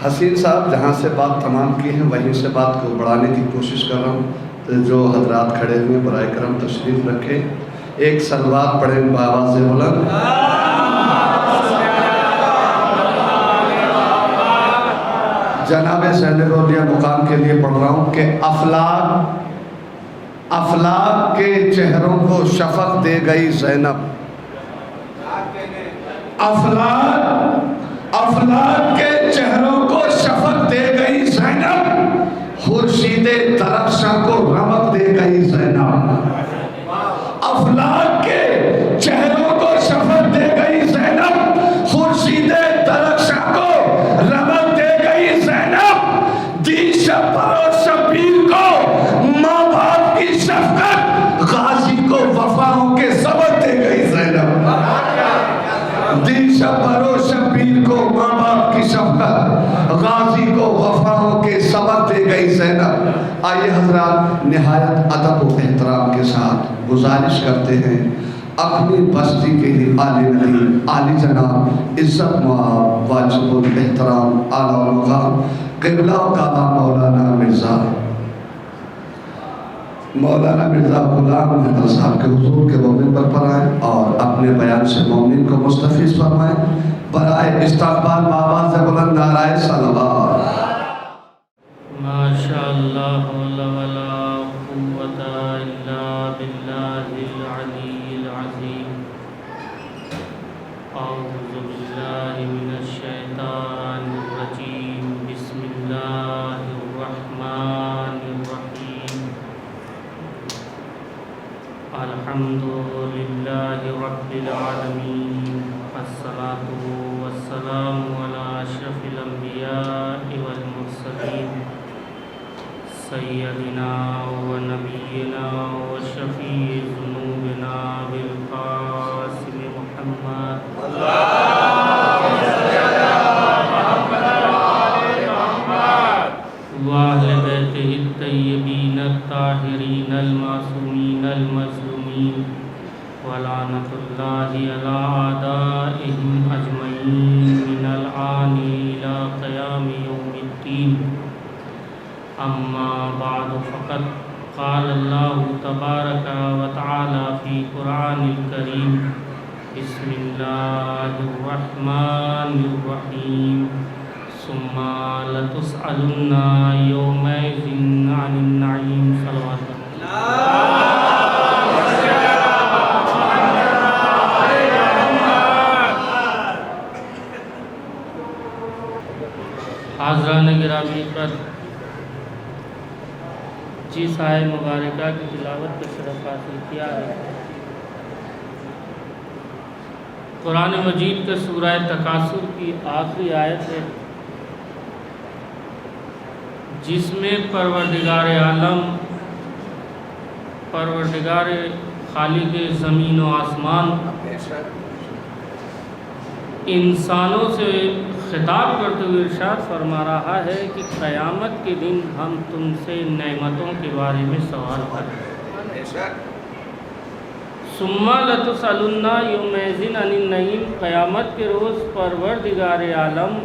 حسین صاحب جہاں سے بات تمام کی ہیں وہیں سے بات کو بڑھانے کی کوشش کر رہا ہوں۔ تو جو حضرات کھڑے ہوئے برائے کرم تشریف رکھیں، ایک صلوات پڑھیں بآواز بلند۔ جناب سید الاولیاء مقام کے لیے پڑھ رہا ہوں کہ افلاک کے چہروں کو شفق دے گئی زینب، افلاک کے چہروں کو شفق دے گئی زینب، خورشید درخشاں کو رمق دے گئی زینب، افلاک کے چہروں کو شفق دے گئی زینب، خورشید درخشاں کو رمق دے گئی زینب، دی شبر و شبیر کو ماں باپ کی شفقت، غازی کو وفاؤں کے سبق دے گئی زینب، دی شبر و شبیر کو ماں باپ کی شفقت، غازی کو وفاؤں کے سبق دے گئی زینب۔ آئیے حضرات نہایت ادب و احترام کے ساتھ گزارش کرتے ہیں اپنی بستی کے ہی عالی نبی عالی جناب عزت مآب واجب الاحترام اعلیٰ مقام قبلہ و کعبہ مولانا مرزا غلام محمد صاحب کے حضور کے منبر پر آئیں اور اپنے بیان سے مومنین کو مستفیض فرمائیں۔ برائے استقبال بآواز بلند نعرہ صلوات۔ ماشاء اللہ ولا قوت الا باللہ العلی العظیم۔ اعوذ باللہ من الشیطان الرجیم، بسم اللہ الرحمن الرحیم۔ الحمد للہ رب العالمین، الصلاة والسلام علی اشرف الانبیاء والمرسلین، سیدنا و نبینا و شفیع ذنوبنا بالقاسم محمد وآل بیتہ الطیبین الطاہرین المعصومین المظلومین، ولعنۃ اللہ علی اعدائہم اجمعین من الآن الی قیام یوم الدین۔ اما بعد فقد قال اللہ تبارک و تعالی فی قرآن الکریم، بسم اللہ الرحمن الرحیم، ثم لتسألن یومئذ عن النعیم۔ صلوات حاضران گرامی پر جس آیت مبارکہ کی تلاوت کا شرف حاصل کیا ہے، قرآن مجید کے سورہ تکاثر کی آخری آیت ہے، جس میں پروردگار عالم، پروردگار خالق زمین و آسمان انسانوں سے خطاب کرتے ہوئے ارشاد فرما رہا ہے کہ قیامت کے دن ہم تم سے نعمتوں کے بارے میں سوال کریں۔ ثم لتسألن یومئذ عن النعیم، قیامت کے روز پروردگار عالم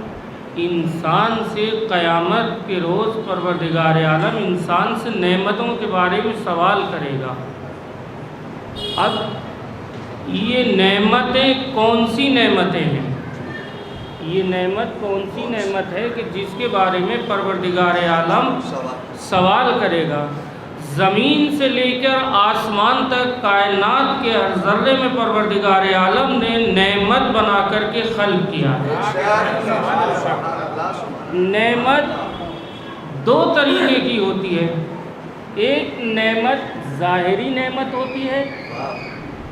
انسان سے، قیامت کے روز پروردگار عالم انسان سے نعمتوں کے بارے میں سوال کرے گا۔ اب یہ نعمتیں کون سی نعمتیں ہیں؟ یہ نعمت کون سی نعمت ہے کہ جس کے بارے میں پروردگار عالم سوال کرے گا؟ زمین سے لے کر آسمان تک کائنات کے ہر ذرے میں پروردگار عالم نے نعمت بنا کر کے خلق کیا ہے۔ نعمت دو طریقے کی ہوتی ہے، ایک نعمت ظاہری نعمت ہوتی ہے،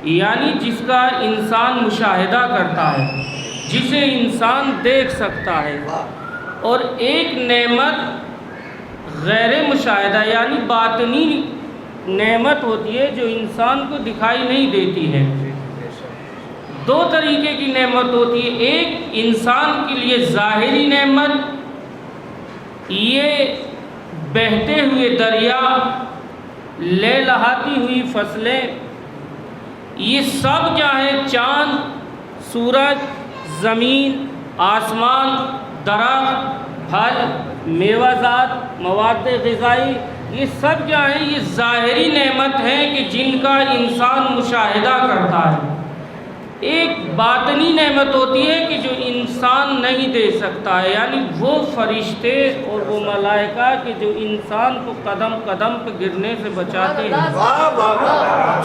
یعنی جس کا انسان مشاہدہ کرتا ہے، جسے انسان دیکھ سکتا ہے، اور ایک نعمت غیر مشاہدہ یعنی باطنی نعمت ہوتی ہے جو انسان کو دکھائی نہیں دیتی ہے۔ دو طریقے کی نعمت ہوتی ہے. ایک انسان کے لیے ظاہری نعمت، یہ بہتے ہوئے دریا، لہلہاتی ہوئی فصلیں، یہ سب کیا ہے؟ چاند، سورج، زمین، آسمان، درخت، پھل، میوہ جات، مواد غذائی، یہ سب کیا ہے؟ یہ ظاہری نعمت ہے کہ جن کا انسان مشاہدہ کرتا ہے. ایک باطنی نعمت ہوتی ہے کہ جو انسان نہیں دے سکتا ہے، یعنی وہ فرشتے اور وہ ملائکہ کہ جو انسان کو قدم قدم پہ گرنے سے بچاتے ہیں،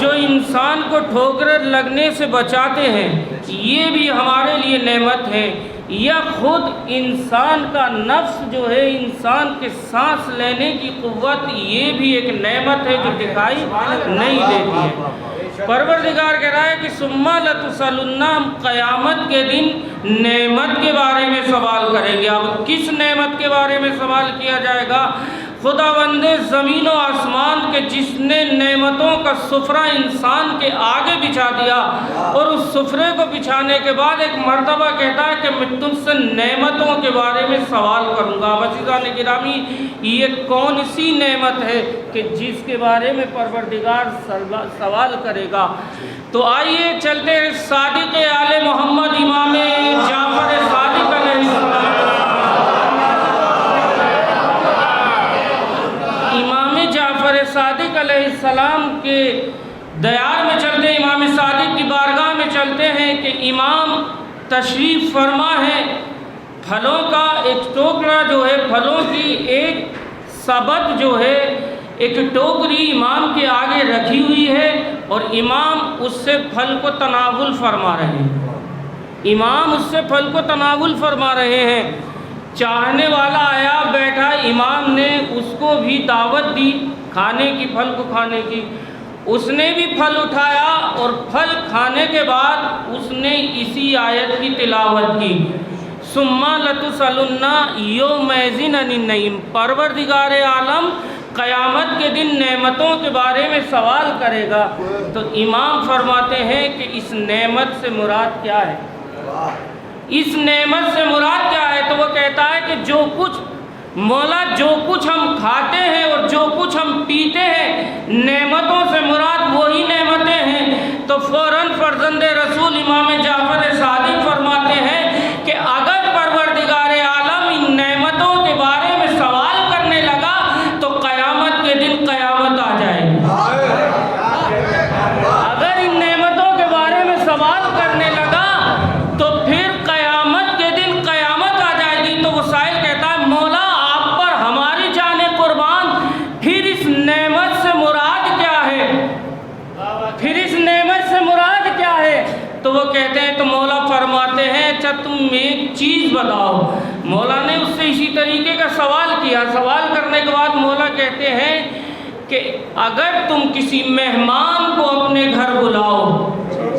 جو انسان کو ٹھوکر لگنے سے بچاتے ہیں، یہ بھی ہمارے لیے نعمت ہے. یا خود انسان کا نفس جو ہے، انسان کے سانس لینے کی قوت، یہ بھی ایک نعمت ہے جو دکھائی نہیں دیتی ہے. پروردگار کہہ رہا ہے کہ ثم لتسألن، ہم قیامت کے دن نعمت کے بارے میں سوال کریں گے. اب کس نعمت کے بارے میں سوال کیا جائے گا؟ خداوند زمین و آسمان کے جس نے نعمتوں کا سفرہ انسان کے آگے بچھا دیا، اور اس سفرے کو بچھانے کے بعد ایک مرتبہ کہتا ہے کہ میں تم سے نعمتوں کے بارے میں سوال کروں گا. عزیزان گرامی، یہ کون سی نعمت ہے کہ جس کے بارے میں پروردگار سوال کرے گا؟ تو آئیے چلتے ہیں صادق آل محمد امام جعفر صادق علیہ السلام، امام جعفر صادق علیہ السلام کے دیار میں چلتے ہیں، امام صادق کی بارگاہ میں چلتے ہیں کہ امام تشریف فرما ہے. پھلوں کا ایک ٹوکرا جو ہے، پھلوں کی ایک سبت جو ہے، ایک ٹوکری امام کے آگے رکھی ہوئی ہے، اور امام اس سے پھل کو تناول فرما رہے ہیں. امام اس سے پھل کو تناول فرما رہے ہیں. چاہنے والا آیا بیٹھا، امام نے اس کو بھی دعوت دی کھانے کی، پھل کو کھانے کی. اس نے بھی پھل اٹھایا، اور پھل کھانے کے بعد اس نے اسی آیت کی تلاوت کی، ثم لتسألن یومئذ عن النعیم. پروردگار عالم قیامت کے دن نعمتوں کے بارے میں سوال کرے گا. تو امام فرماتے ہیں کہ اس نعمت سے مراد کیا ہے؟ اس نعمت سے مراد کیا ہے؟ تو وہ کہتا ہے کہ جو کچھ مولا، جو کچھ ہم کھاتے ہیں اور جو کچھ ہم پیتے ہیں، نعمتوں سے مراد وہی نعمتیں ہیں. تو فوراً فرزند رسول امام جعفر صادق فرماتے ہیں کہ اگر پروردگار عالم ان نعمتوں کے بارے میں سوال کرنے لگا تو قیامت کے دن قیامت آ جائے گی. اگر ان نعمتوں کے بارے میں سوال کرنے لگا تو پھر قیامت کے دن قیامت آ جائے گی. تو وہ سائل کہتا ہے مولا آپ پر ہماری جان قربان، پھر اس نعمت سے مراد کیا ہے؟ پھر اس نعمت سے مراد کیا ہے؟ تو وہ کہتے ہیں، تو مولا فرماتے ہیں اچھا تم ایک چیز بتاؤ. مولا نے اس سے اسی طریقے کا سوال کیا. سوال کرنے کے بعد مولا کہتے ہیں کہ اگر تم کسی مہمان کو اپنے گھر بلاؤ،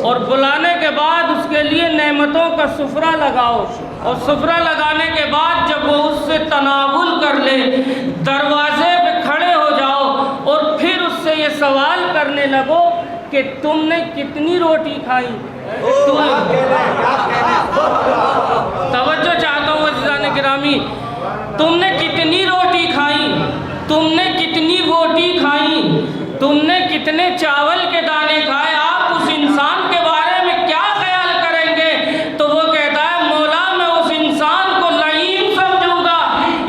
اور بلانے کے بعد اس کے لیے نعمتوں کا سفرہ لگاؤ، اور سفرہ لگانے کے بعد جب وہ اس سے تناول کر لے، دروازے پہ کھڑے ہو جاؤ، اور پھر اس سے یہ سوال کرنے لگو کہ تم نے کتنی روٹی کھائی. توجہ چاہتا ہوں عزیزان گرامی، تم نے کتنی روٹی کھائی، تم نے کتنی روٹی کھائی، تم نے کتنے چاول کے دانے کھائے، آپ اس انسان کے بارے میں کیا خیال کریں گے؟ تو وہ کہتا ہے مولا میں اس انسان کو لعین سمجھوں گا،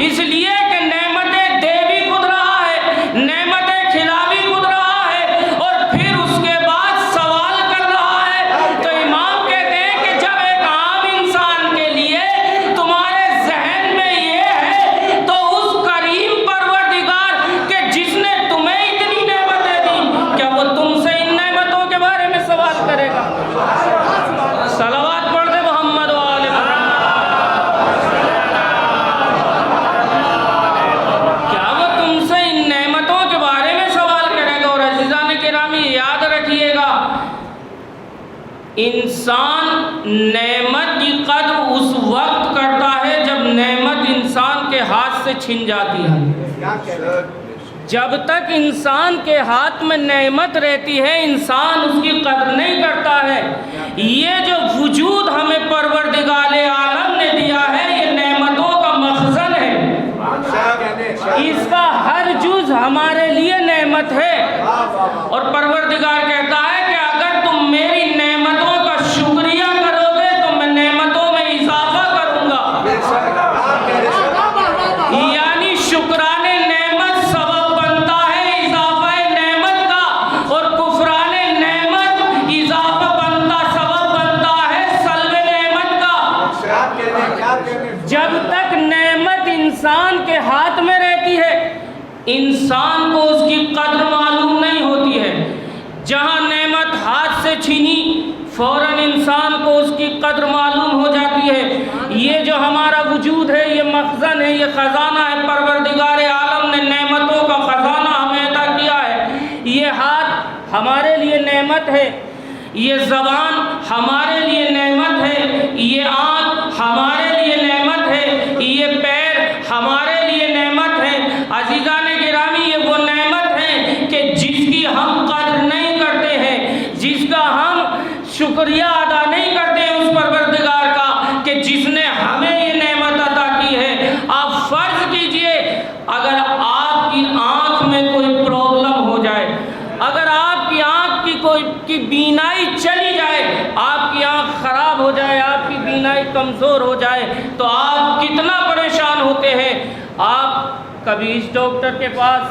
اس لیے کہ نعمتیں دے بھی خود رہا ہے، نعمتیں کھلا بھی خود رہا ہے، اور پھر اس کے بعد سوال کر رہا ہے. تو امام کہتے ہیں کہ جب ایک عام انسان کے لیے تمہارے ذہن میں یہ ہے، تو اس کریم پروردگار کہ جس نے تمہیں اتنی نعمتیں دی، کیا وہ تم سے ان نعمتوں کے بارے میں سوال کرے گا؟ صلوات پڑھ دے محمد و آل محمد. کیا وہ تم سے ان نعمتوں کے بارے میں سوال کرے گا؟ اور عزیزان گرامی یاد رکھیے گا، انسان نعمت کی قدر اس وقت کرتا ہے جب نعمت انسان کے ہاتھ سے چھن جاتی ہے. جب تک انسان کے ہاتھ میں نعمت رہتی ہے انسان اس کی قدر نہیں کرتا ہے. یہ جو وجود ہمیں پروردگار عالم نے دیا ہے یہ نعمتوں کا مخزن ہے. اس کا ہر جز ہمارے لیے نعمت ہے. اور پروردگار کہتا ہے کہ اگر تم میری نعمتوں کا شکریہ کرو گے تو میں نعمتوں میں اضافہ کروں گا. یعنی شکران نعمت سبب بنتا ہے اضافہ نعمت کا، اور کفران نعمت اضافہ بنتا سبب بنتا ہے سلب نعمت کا. جب تک نعمت انسان کے ہاتھ میں رہتی ہے انسان کو اس کی قدر معلوم نہیں ہوتی ہے. جہاں نعمت ہاتھ سے چھینی فوراً انسان کو اس کی قدر معلوم ہو جاتی ہے. یہ جو ہمارا وجود ہے یہ مخزن ہے، یہ خزانہ ہے. پروردگار عالم نے نعمتوں کا خزانہ ہمیں عطا کیا ہے. یہ ہاتھ ہمارے لیے نعمت ہے، یہ زبان ہمارے لیے نعمت ہے، یہ آنکھ ہمارے لیے نعمت ہے، یہ پیر ہمارے لیے نعمت ہے. عزیزان گرامی یہ وہ نعمت ہے کہ جس کی ہم قدر نہیں کرتے ہیں، جس کا ہم شکریہ ادا نہیں کرتے ہیں اس پروردگار کا کہ جس نے ہمیں یہ نعمت عطا کی ہے. آپ فرض کیجئے اگر آپ کی آنکھ میں کوئی پرابلم ہو جائے، اگر آپ کی آنکھ کی بینائی چلی جائے، آپ کی آنکھ خراب ہو جائے، آپ کی بینائی کمزور ہو جائے تو آپ کتنا پریشان ہوتے ہیں. آپ کبھی اس ڈاکٹر کے پاس،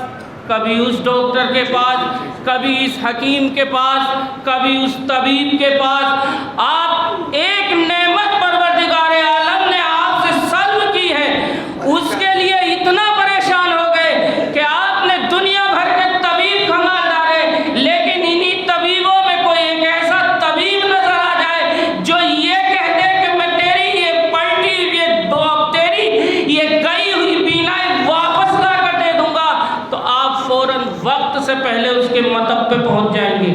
کبھی اس ڈاکٹر کے پاس، کبھی اس حکیم کے پاس، کبھی اس طبیب کے پاس. آپ ایک نعمت پروردگار عالم نے آپ سے سلب کی ہے اس کے لیے اتنا پریشان ہو گئے کہ آپ نے دنیا بھر کے طبیب کھنگال ڈالے، لیکن انہی طبیبوں میں کوئی ایک ایسا طبیب نظر آ جائے جو یہ کہہ دے کہ میں تیری یہ پلٹی تیری یہ گئی ہوئی بینائی واپس لا کر دے دوں گا، تو آپ فوراً وقت سے پہلے اس کے مطب پہ پہنچ جائیں گے،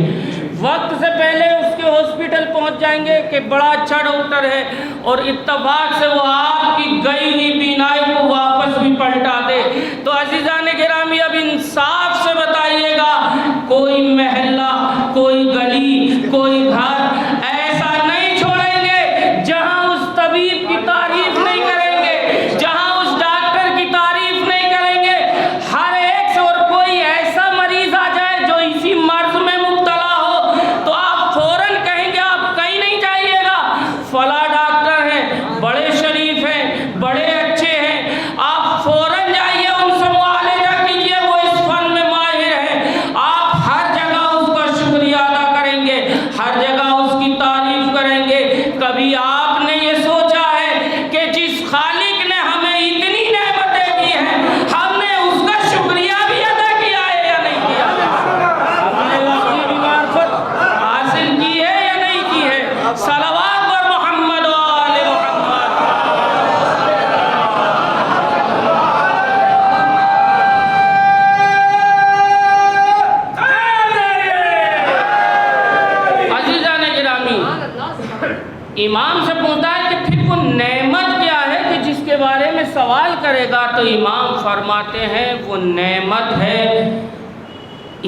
وقت سے پہلے اس کے ہاسپٹل پہنچ جائیں گے کہ بڑا اچھا ڈاکٹر ہے، اور اتفاق سے وہ آپ کی گئی ہوئی بینائی کو واپس بھی پلٹا دے. تو عزیزان گرامی اب انصاف سے بتائیے گا کوئی محلہ، کوئی گلی، کوئی گھر ایسا نہیں چھوڑیں گے جہاں اس طبیب کی تعریف نہیں کریں گے، جہاں اس ڈاکٹر کی تعریف نہیں کریں گے. ہر ایک سے، اور کوئی ایسا مریض آ جائے جو اسی مرض میں مبتلا ہو تو آپ فوراً کہیں گے، آپ کہیں نہیں جائیے گا، فلاں ڈاکٹر ہیں، بڑے شریف ہیں، بڑے اچھے ہیں، آپ فوراً جائیے ان سے معالجہ کیجیے، وہ اس فن میں ماہر ہیں. آپ ہر جگہ اس کا شکریہ ادا کریں گے، ہر جگہ اس کی تعریف کریں گے. کبھی آپ نے یہ سوچا ہے کہ جس خالق نے ہمیں اتنی نعمتیں دی ہیں ہم نے اس کا شکریہ بھی ادا کیا ہے یا نہیں کیا؟ ہم نے اس کی معرفت حاصل کی ہے یا نہیں کی ہے؟ صلوات پر محمد و آل محمد. عزیزان گرامی امام سے پوچھتا ہے کہ پھر وہ نعمت کیا ہے کہ جس کے بارے میں سوال کرے گا، تو امام فرماتے ہیں وہ نعمت ہے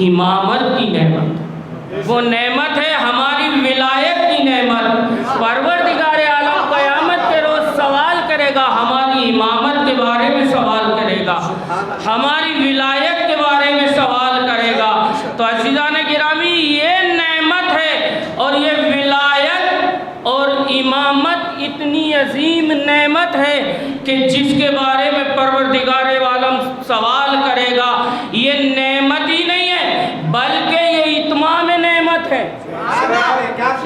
امامت کی نعمت، وہ نعمت ہے ہماری ولایت کی نعمت. پروردگار عالم قیامت کے روز سوال کرے گا، ہماری امامت کے بارے میں سوال کرے گا، ہماری ولایت کے بارے میں سوال کرے گا. تو عزیزان گرامی یہ نعمت ہے، اور یہ ولایت اور امامت اتنی عظیم نعمت ہے کہ جس کے بارے میں پروردگار عالم سوال کرے گا یہ نعمت ہی نہیں ہے بلکہ یہ اتمام نعمت ہے.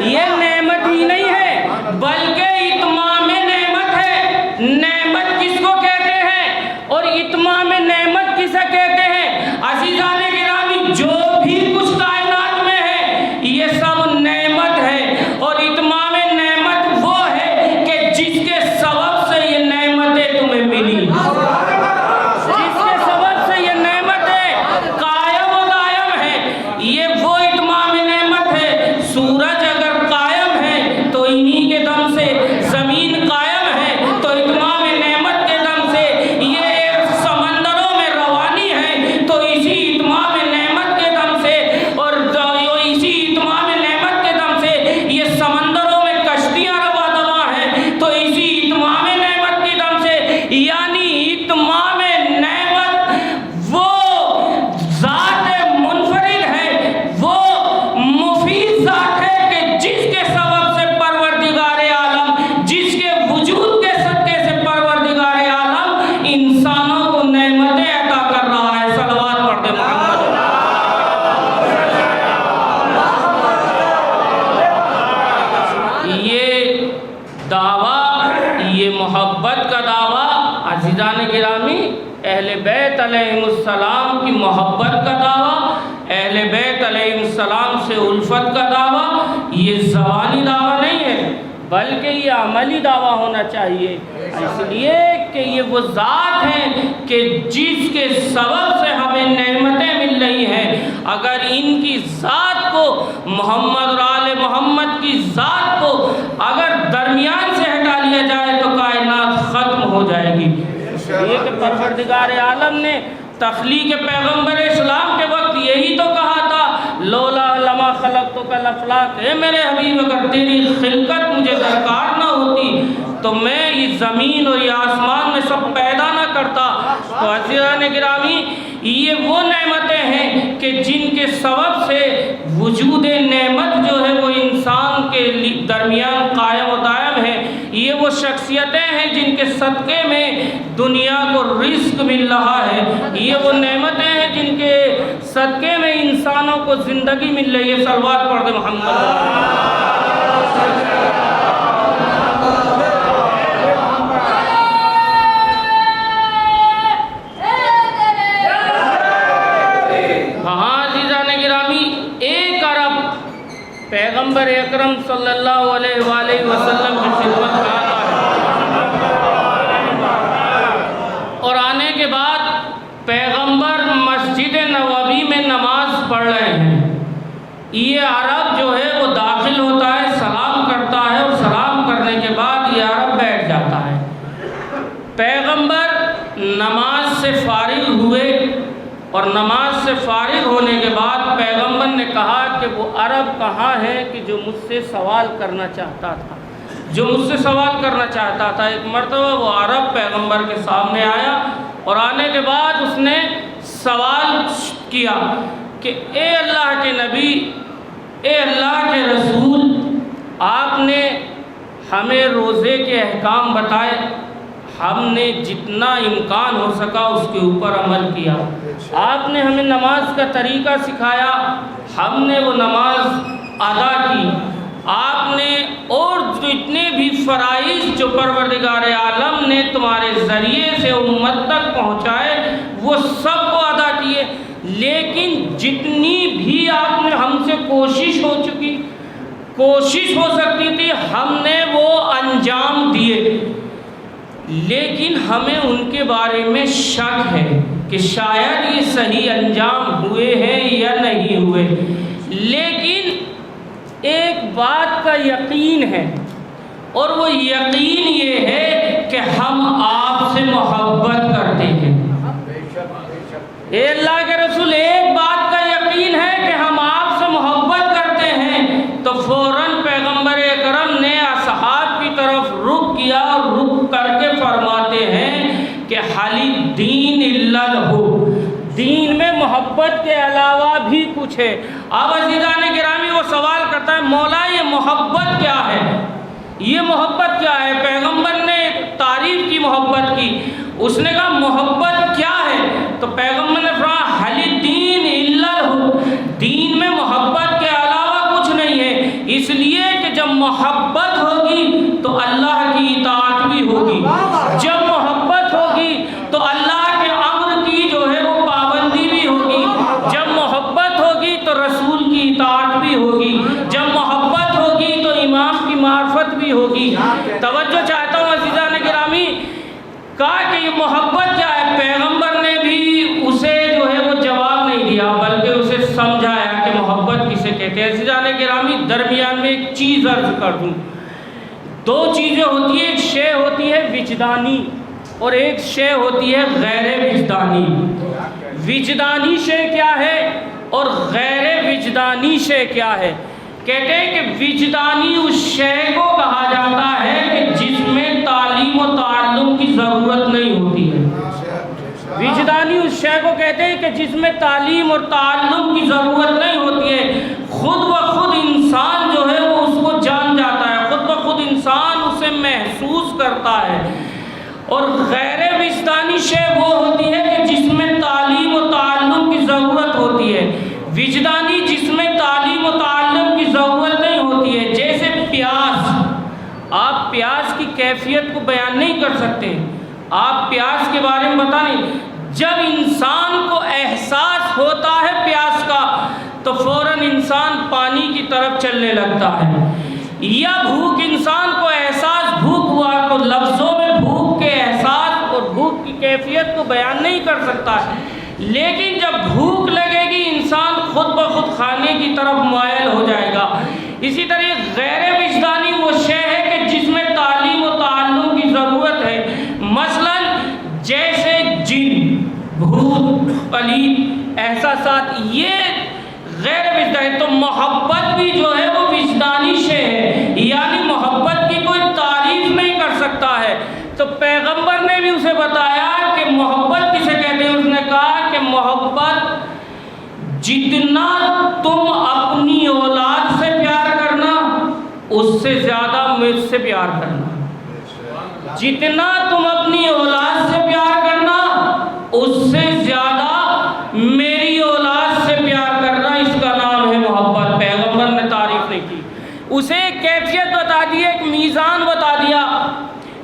یہ نعمت ہی نہیں ہے بلکہ اتمام نعمت ہے. نعمت کس کو کہتے ہیں اور اتمام نعمت کسے کہتے ہیں؟ عزیزان گرامی جو بھی کچھ کائنات میں ہے یہ سب نعمت ہے، اور اتمام نعمت وہ ہے کہ جس کے سبب سے یہ نعمتیں تمہیں ملی، جس کے سبب سے یہ نعمتیں قائم و دائم ہیں. یہ وہ اتمام نعمت ہے. سورج اگر قائم دعویٰ یہ محبت کا دعویٰ، عزیزان گرامی اہل بیت علیہم السلام کی محبت کا دعویٰ، اہل بیت علیہم السلام سے الفت کا دعویٰ، یہ زبانی دعویٰ نہیں ہے بلکہ یہ عملی دعویٰ ہونا چاہیے، اس لیے کہ یہ وہ ذات ہیں کہ جس کے سبب سے ہمیں نعمتیں مل رہی ہیں۔ اگر ان کی ذات کو، محمد اور آل محمد کی ذات کو اگر درمیان سے ہٹا لیا جائے تو کائنات ختم ہو جائے گی۔ یہ کہ پروردگار عالم نے تخلیق پیغمبر اسلام کے وقت یہی تو کہا تھا، لولا لما خلقتک الافلاک، اے میرے حبیب اگر تیری خلقت مجھے درکار نہ ہوتی تو میں یہ زمین اور یہ آسمان میں سب پیدا نہ کرتا۔ تو عزیزان گرامی یہ وہ نعمتیں ہیں کہ جن کے سبب سے وجود نعمت جو ہے وہ انسان کے درمیان قائم و دائم ہے، یہ وہ شخصیتیں ہیں جن کے صدقے میں دنیا کو رزق مل رہا ہے، یہ وہ نعمتیں ہیں جن کے صدقے میں انسانوں کو زندگی مل رہی ہے۔ صلوات پڑھ دیں محمد۔ پیغمبر اکرم صلی اللہ علیہ وآلہ وسلم کی خدمت میں آتا ہے اور آنے کے بعد پیغمبر مسجد نبوی میں نماز پڑھ رہے ہیں۔ یہ عرب جو ہے وہ داخل ہوتا ہے، سلام کرتا ہے اور سلام کرنے کے بعد یہ عرب بیٹھ جاتا ہے۔ پیغمبر نماز سے فارغ ہوئے اور نماز سے فارغ ہونے کے بعد پیغمبر نے کہا کہ وہ عرب کہاں ہے کہ جو مجھ سے سوال کرنا چاہتا تھا۔ ایک مرتبہ وہ عرب پیغمبر کے سامنے آیا اور آنے کے بعد اس نے سوال کیا کہ اے اللہ کے نبی، اے اللہ کے رسول، آپ نے ہمیں روزے کے احکام بتائے، ہم نے جتنا امکان ہو سکا اس کے اوپر عمل کیا، آپ نے ہمیں نماز کا طریقہ سکھایا، ہم نے وہ نماز ادا کی، آپ نے اور جتنے بھی فرائض جو پروردگار عالم نے تمہارے ذریعے سے امت تک پہنچائے وہ سب کو ادا کیے، لیکن جتنی بھی آپ نے ہم سے کوشش ہو سکتی تھی ہم نے وہ انجام دیے، لیکن ہمیں ان کے بارے میں شک ہے کہ شاید یہ صحیح انجام ہوئے ہیں یا نہیں ہوئے، لیکن ایک بات کا یقین ہے اور وہ یقین یہ ہے کہ ہم آپ سے محبت کرتے ہیں۔ اے اللہ کے رسول، ایک بات کا یقین ہے کہ ہم آپ سے محبت کرتے ہیں۔ تو فوراً پیغمبر اکرم نے اصحاب کی طرف رخ کیا اور رخ کر کے فرماتے ہیں کہ حالی دین اللہ لہو، دین میں محبت کے علاوہ بھی کچھ ہے۔ اب عزیزان گرامی وہ سوال کرتا ہے مولا یہ محبت کیا ہے، یہ محبت کیا ہے؟ پیغمبر نے تعریف کی محبت کی، اس نے کہا محبت کیا ہے؟ تو پیغمبر نے فرمایا حالی دین اللہ لہو، دین میں محبت کے علاوہ کچھ نہیں ہے، اس لیے کہ جب محبت ہوگی تو اللہ کی اطاعت بھی ہوگی، جب محبت ہوگی تو اللہ کے امر کی جو ہے وہ پابندی بھی ہوگی، جب محبت ہوگی تو رسول کی اطاعت بھی ہوگی، جب محبت ہوگی تو امام کی معرفت بھی ہوگی۔ توجہ چاہتا ہوں عزیزان گرامی، کہا کہ یہ محبت کیا ہے؟ پیغمبر نے بھی اسے جو ہے وہ جواب نہیں دیا بلکہ اسے سمجھایا کہ محبت کسے کہتے ہیں۔ عزیزان گرامی درمیان میں ایک چیز عرض کر دوں، دو چیزیں ہوتی ہیں، ایک شے ہوتی ہے وجدانی اور ایک شے ہوتی ہے غیر وجدانی۔ وجدانی شے کیا ہے اور غیر وجدانی شے کیا ہے؟ کہتے ہیں کہ وجدانی اس شے کو کہا جاتا ہے کہ جس میں تعلیم و تعلم کی ضرورت نہیں ہوتی ہے۔ وجدانی اس شے کو کہتے ہیں کہ جس میں تعلیم اور تعلم کی ضرورت نہیں ہوتی ہے، خود بخود انسان جو ہے وہ اس کو جان جاتا ہے، خود بخود انسان اسے محسوس کرتا ہے۔ اور غیر وجدانی شے وہ ہوتی ہے کہ جس میں تعلیم و تعلم کی ضرورت ہوتی ہے، وجدانی جس میں تعلیم و تعلم کی ضرورت نہیں ہوتی ہے۔ جیسے پیاس، آپ پیاس کی کیفیت کو بیان نہیں کر سکتے. آپ پیاس کے بارے میں بتائیں. جب انسان کو احساس ہوتا ہے پیاس کا تو فوراً انسان پانی کی طرف چلنے لگتا ہے. یا بھوک، انسان کو احساس بھوک ہوا تو لفظوں میں بھوک کے احساس اور بھوک کی کیفیت کو بیان نہیں کر سکتا ہے. لیکن جب بھوک لگے گی انسان خود بخود کھانے کی طرف مائل ہو جائے گا. اسی طرح غیر وجدانی وہ شے ہے کہ جس میں تعلیم و تعلم کی ضرورت ہے. مثلا جیسے جن، بھوت، پلیت، احساسات، یہ غیر وجدانی. تو محبت بھی جو ہے وہ وجدانی شے ہے، یعنی محبت کی کوئی تعریف نہیں کر سکتا ہے. تو پیغمبر نے بھی اسے بتایا کہ محبت کسے کہتے ہیں. اس نے کہا کہ محبت جتنا تم اپنی اولاد سے پیار کرنا اس سے زیادہ مجھ سے پیار کرنا. جتنا تم اپنی اولاد سے پیار کرنا اس سے زیادہ میری اولاد سے پیار کرنا. اس کا نام ہے محبت. پیغمبر نے تعریف نہیں کی، اسے ایک کیفیت بتا دی، ایک میزان بتا دیا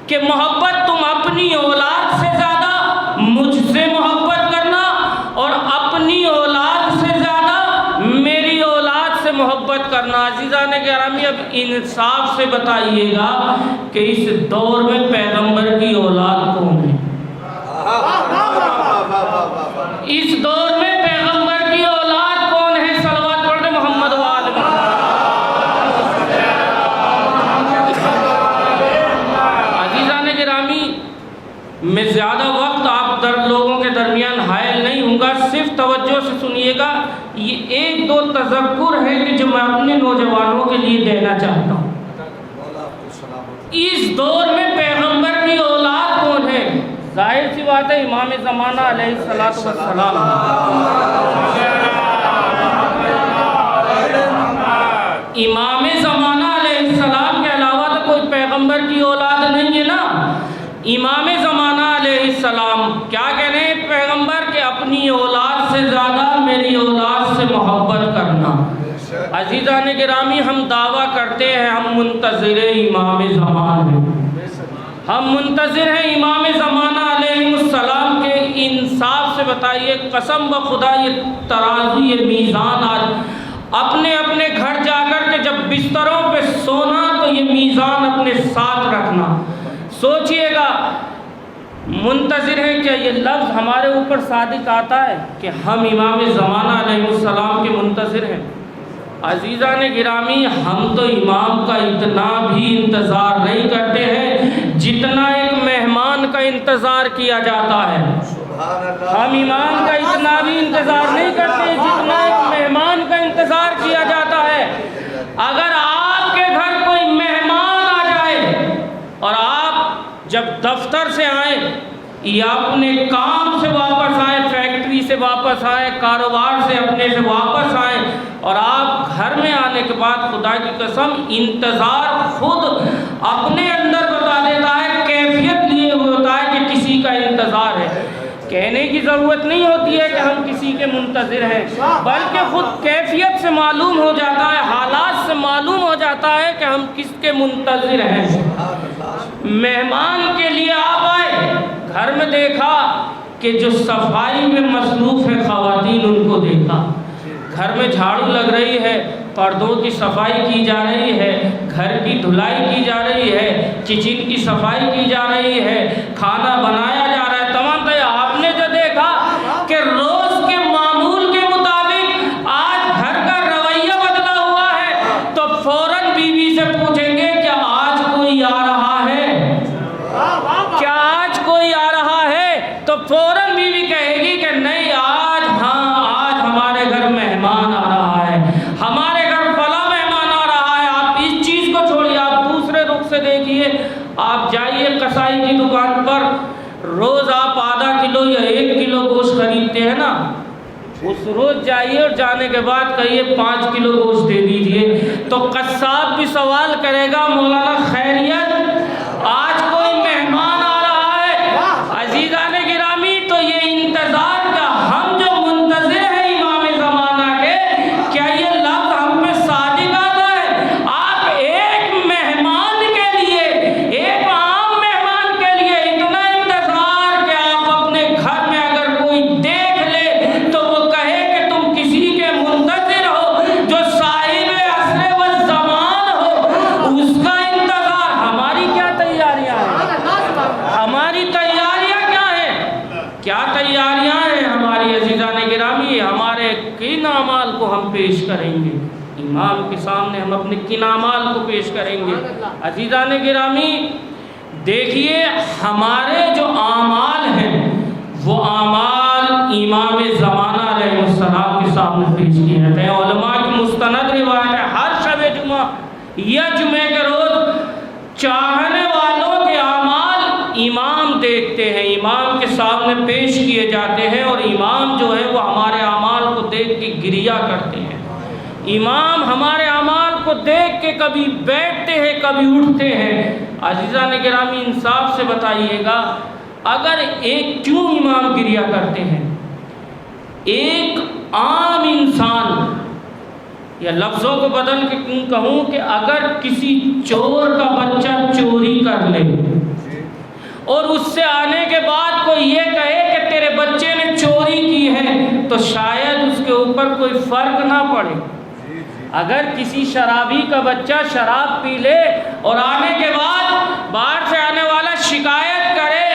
کہ محبت تم اپنی اولاد سے زیادہ مجھ سے محبت کرنا اور اپنی اولاد سے زیادہ میری اولاد سے محبت کرنا. عزیزان گرامی، اب انصاف سے بتائیے گا کہ اس دور میں پیغمبر کی اولاد کون ہے؟ اس دور میں پیغمبر کی اولاد کون ہے؟ صلوات پڑھ دیں محمد وآل محمد. عزیزان گرامی، میں زیادہ وقت آپ لوگوں کے درمیان حائل نہیں ہوں گا، صرف توجہ سے سنیے گا. یہ ایک دو تذکر ہے کہ جو میں اپنے نوجوانوں کے لیے دینا چاہتا ہوں. اس دور میں پیغمبر کی اولاد کون ہے؟ ظاہر سی بات ہے امام زمانہ علیہ السلام. امام زمانہ علیہ السلام کے علاوہ تو کوئی پیغمبر کی اولاد نہیں ہے نا. امام زمانہ علیہ السلام کیا کہہ رہے ہیں پیغمبر کہ اپنی اولاد سے زیادہ میری اولاد سے محبت کرنا. عزیزان گرامی، ہم دعویٰ کرتے ہیں ہم منتظر امام زمان ہیں، ہم منتظر ہیں امام زمانہ علیہ السلام کے. انصاف سے بتائیے، قسم بخدا یہ ترازو، یہ میزان آج اپنے اپنے گھر جا کر کے جب بستروں پہ سونا تو یہ میزان اپنے ساتھ رکھنا. سوچئے گا، منتظر ہے، کیا یہ لفظ ہمارے اوپر صادق آتا ہے کہ ہم امام زمانہ علیہ السلام کے منتظر ہیں؟ عزیزان گرامی، ہم تو امام کا اتنا بھی انتظار نہیں کرتے ہیں جتنا ایک مہمان کا انتظار کیا جاتا ہے. ہم امام کا اتنا بھی انتظار نہیں کرتے جتنا ایک مہمان کا انتظار کیا جاتا ہے. اگر آپ کے گھر کوئی مہمان آ جائے اور آپ جب دفتر سے آئیں یا اپنے کام سے واپس آئیں، فیکٹری سے واپس آئیں، کاروبار سے اپنے سے واپس آئیں، اور آپ گھر میں آنے کے بعد خدا کی قسم انتظار خود اپنے اندر بتا دیتا ہے، کیفیت لیے ہوئے ہوتا ہے کہ کسی کا انتظار ہے. کہنے کی ضرورت نہیں ہوتی ہے کہ ہم کسی کے منتظر ہیں، بلکہ خود کیفیت سے معلوم ہو جاتا ہے، حالات سے معلوم ہو جاتا ہے کہ ہم کس کے منتظر ہیں. مہمان کے لیے آپ آئے، گھر میں دیکھا کہ جو صفائی میں مصروف ہے خواتین، ان کو دیکھا گھر میں جھاڑو لگ رہی ہے، پردوں کی صفائی کی جا رہی ہے، گھر کی دھلائی کی جا رہی ہے، کچن کی صفائی کی جا رہی ہے، کھانا بنایا جا رہا ہے. تمام طرح آپ نے جو دیکھا کہ روز کے معمول کے مطابق آج گھر کا رویہ بدلا ہوا ہے، تو فوراً بیوی سے پوچھیں گے کیا آج کوئی آ رہا ہے؟ کیا آج کوئی آ رہا ہے؟ تو فوراً بیوی کہے گی کہ نہیں، آج ہمارے گھر مہمان آ رہا ہے، ہمارے گھر فلاں مہمان آ رہا ہے. آپ اس چیز کو چھوڑیے، آپ دوسرے رخ سے دیکھیے. آپ جائیے کسائی کی دکان پر، روز آپ آدھا کلو یا 1 کلو گوشت خریدتے ہیں نا، اس روز جائیے اور جانے کے بعد کہیے 5 کلو گوشت دے دیجئے. تو قصاب بھی سوال کرے گا، مولانا خیریت آج کوئی مہمان آ رہا ہے؟ عزیزان گرامی، تو یہ انتظار کا ہم جو منتظر ہیں امام زمانہ کے، کیا یہ لفظ ہم پہ صادق آتا ہے؟ آپ ایک مہمان کے لیے، ایک عام کو ہم پیش کریں گے، امام کے سامنے ہم اپنے کن اعمال کو پیش کریں گے۔ عزیزان گرامی دیکھیے ہمارے جو اعمال ہیں وہ اعمال امام زمانہ علیہ السلام کے سامنے پیش کیے جاتے ہیں۔ علماء کی مستند روایت ہے ہر شب جمعہ یا جمعے کے روز چاہنے والوں کے اعمال امام دیکھتے ہیں، امام کے سامنے پیش کیے جاتے ہیں، اور امام جو ہے وہ ہمارے اعمال کو دیکھ کے گریہ کرتے ہیں۔ امام ہمارے اعمال کو دیکھ کے کبھی بیٹھتے ہیں کبھی اٹھتے ہیں۔ عزیزان گرامی انصاف سے بتائیے گا اگر کیوں امام گریہ کرتے ہیں؟ ایک عام انسان، یا لفظوں کو بدل کے کیوں کہوں کہ اگر کسی چور کا بچہ چوری کر لے اور اس سے آنے کے بعد کوئی یہ کہے کہ تیرے بچے نے چوری کی ہے تو شاید اس کے اوپر کوئی فرق نہ پڑے۔ اگر کسی شرابی کا بچہ شراب پی لے اور آنے کے بعد باہر سے آنے والا شکایت کرے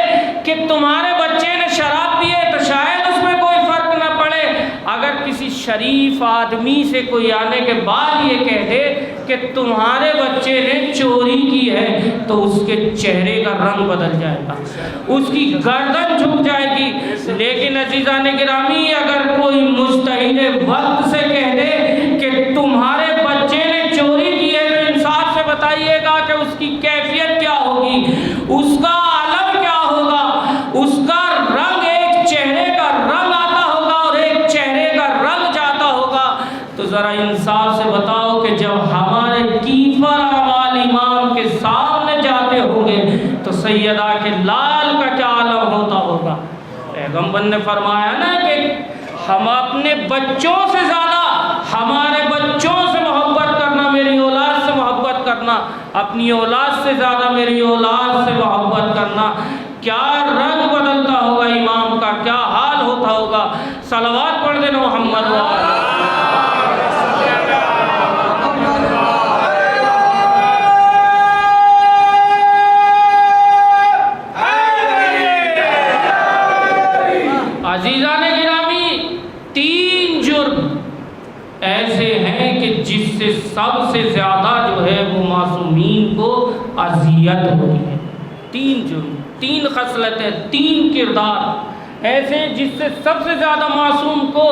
کہ تمہارے بچے نے شراب پی ہے تو شاید اس میں کوئی فرق نہ پڑے۔ اگر کسی شریف آدمی سے کوئی آنے کے بعد یہ کہہ دے کہ تمہارے بچے نے چوری کی ہے تو اس کے چہرے کا رنگ بدل جائے گا، اس کی گردن جھک جائے گی۔ لیکن عزیزان گرامی اگر کوئی مجتہد وقت سے کہہ دے کہ تمہارے بچے نے چوری کی ہے تو انصاف سے بتائیے گا کہ اس کی کیفیت کیا ہوگی، اس کا عالم کیا ہوگا، اس کا رنگ ایک چہرے کا رنگ آتا ہوگا اور ایک چہرے کا رنگ جاتا ہوگا۔ تو ذرا انصاف سے بتاؤ کہ جب ہمارے کیفر اعمال امام کے سامنے جاتے ہوں گے تو سیدہ کے لال کا کیا عالم ہوتا ہوگا۔ پیغمبر نے فرمایا نا کہ ہم اپنے بچوں سے زیادہ ہمارے بچوں سے محبت کرنا، میری اولاد سے محبت کرنا، اپنی اولاد سے زیادہ میری اولاد سے محبت کرنا۔ کیا رنگ بدلتا ہوگا امام کا، کیا حال ہوتا ہوگا۔ صلوات پڑھ دینا محمد وآلہ۔ عزیزان گرامی 3 جرم ایسے ہیں کہ جس سے سب سے زیادہ جو ہے وہ معصومین کو اذیت ہوتی ہے۔ 3 جرم، 3 خصلتیں، 3 کردار ایسے ہیں جس سے سب سے زیادہ معصوم کو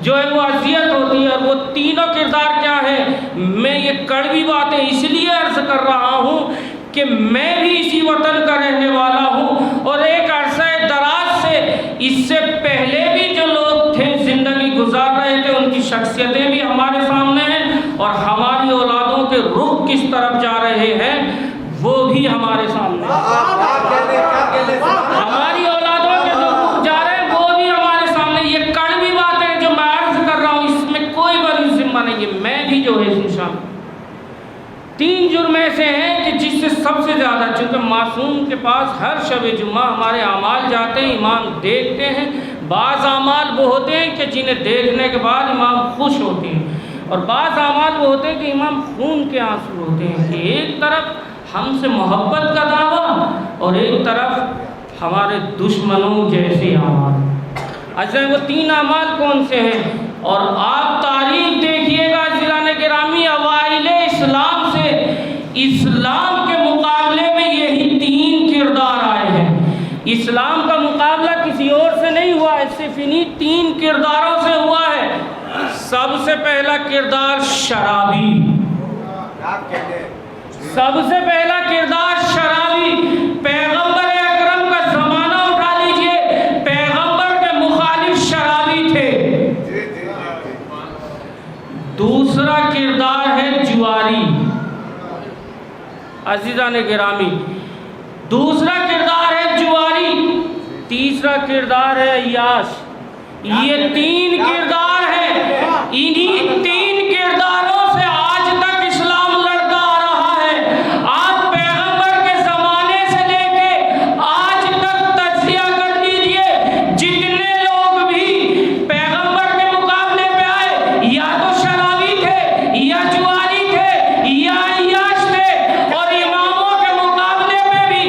جو ہے وہ اذیت ہوتی ہے، اور وہ تینوں کردار کیا ہیں؟ میں یہ کڑوی باتیں اس لیے عرض کر رہا ہوں کہ میں بھی اسی وطن کا رہنے والا ہوں، اور ایک عرصہ دراز سے اس سے پہلے بھی جو لوگ تھے زندگی گزار رہے تھے ان کی شخصیتیں بھی ہمارے سامنے ہیں، اور ہماری اولادوں کے رخ کس طرف جا رہے ہیں وہ بھی ہمارے سامنے ہیں۔ ہماری اولادوں کے جو رخ جا رہے ہیں وہ بھی ہمارے سامنے۔ یہ کڑوی باتیں جو میں عرض کر رہا ہوں اس میں کوئی بڑی ذمہ نہیں ہے، میں بھی جو ہے انشاءاللہ۔ 3 جرم ایسے ہیں کہ جس سے سب سے زیادہ، چونکہ معصوم کے پاس ہر شب جمعہ ہمارے اعمال جاتے ہیں، امام دیکھتے ہیں۔ بعض اعمال وہ ہوتے ہیں کہ جنہیں دیکھنے کے بعد امام خوش ہوتے ہیں، اور بعض اعمال وہ ہوتے ہیں کہ امام خون کے آنسو ہوتے ہیں کہ ایک طرف ہم سے محبت کا دعویٰ اور ایک طرف ہمارے دشمنوں جیسے اعمال۔ اچھا وہ 3 اعمال کون سے ہیں؟ اور آپ تاریخ دیکھیے گا عزیزان گرامی، اوائل اسلام سے اسلام کے مقابلے میں یہی 3 کردار آئے ہیں۔ اسلام کا مقابلہ کسی اور سے نہیں ہوا ہے، صرف انہی 3 کرداروں سے ہوا ہے۔ سب سے پہلا کردار شرابی، سب سے پہلا کردار شرابی۔ پیغمبر اکرم کا زمانہ اٹھا لیجئے، پیغمبر کے مخالف شرابی تھے۔ دوسرا کردار ہے جواری، عزیزان گرامی دوسرا کردار ہے جواری۔ تیسرا کردار ہے عیاش۔ یہ 3 کردار ہیں، انہی 3 کرداروں سے آج تک اسلام لڑتا آ رہا ہے۔ آپ پیغمبر کے زمانے سے لے کے آج تک تجزیہ کر لیجئے، جتنے لوگ بھی پیغمبر کے مقابلے پہ آئے یا تو شرابی تھے یا جواری تھے یا عیاش تھے، اور اماموں کے مقابلے پہ بھی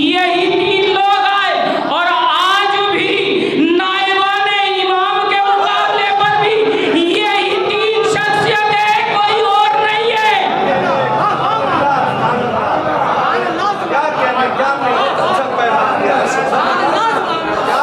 یہی 3 لوگ آئے، اور آج بھی نائبان امام کے مقابلے پر بھی یہی 3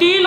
3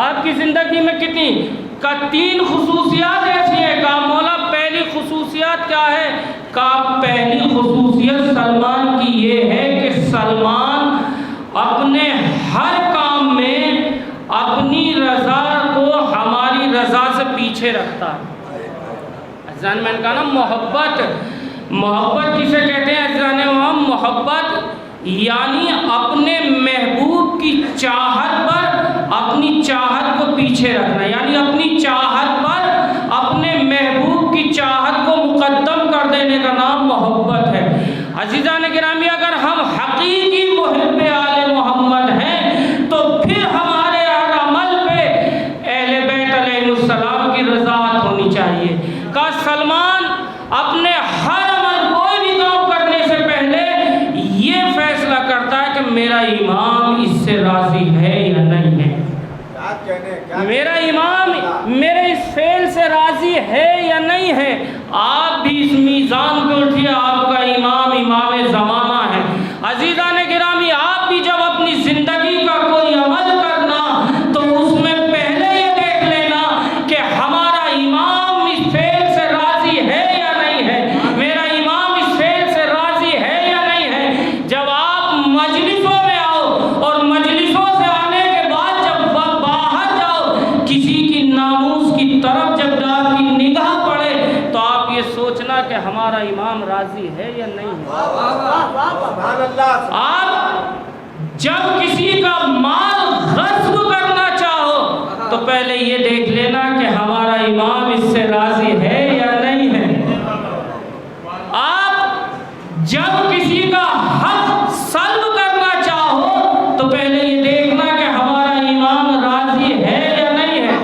آپ کی زندگی میں کتنی کا 3 خصوصیات ایسی ہیں۔ کہا مولا پہلی خصوصیات کیا ہے؟ کہا پہلی خصوصیت سلمان کی یہ ہے کہ سلمان اپنے ہر کام میں اپنی رضا کو ہماری رضا سے پیچھے رکھتا ہے۔ عزیزان میں نے کہا نا محبت کسے کہتے ہیں عزیزان؟ محبت یعنی اپنے محبوب کی چاہت پر اپنی چاہت کو پیچھے رکھنا، یعنی اپنی چاہت پر اپنے محبوب کی چاہت کو مقدم کر دینے کا نام محبت ہے۔ عزیزان گرامی اگر ہم حقیقی محب آل محمد ہیں تو پھر ہمارے ہر عمل پہ اہل بیت علیہ السلام کی رضاعت ہونی چاہیے۔ کہ سلمان اپنے ہر عمل کوئی بھی کام کرنے سے پہلے یہ فیصلہ کرتا ہے کہ میرا امام اس سے راضی ہے یا نہیں ہے، میرا امام میرے اس فعل سے راضی ہے یا نہیں ہے۔ آپ بھی اس میزان پہ اٹھیے، آپ کا امام امام زمانہ ہے۔ عزیزان گرامی آپ بھی جب اپنی زندگی کا کوئی عمل کرنا تو اس میں پہلے یہ دیکھ لینا کہ ہمارا امام اس فعل سے راضی ہے یا نہیں ہے، میرا امام اس فعل سے راضی ہے یا نہیں ہے۔ جب آپ مجلسوں میں آؤ اور مجلسوں سے آنے کے بعد جب باہر جاؤ کسی کی ناموس کی طرف جب آپ کی نگاہ پڑے تو آپ یہ سوچنا کہ ہمارا امام راضی ہے یا نہیں ہے۔ آپ جب کسی کا مال غصب کرنا چاہو تو پہلے یہ دیکھ لینا کہ ہمارا امام اس سے راضی ہے یا نہیں ہے۔ آپ جب کسی کا حق سلب کرنا چاہو تو پہلے یہ دیکھنا کہ ہمارا امام راضی ہے یا نہیں ہے۔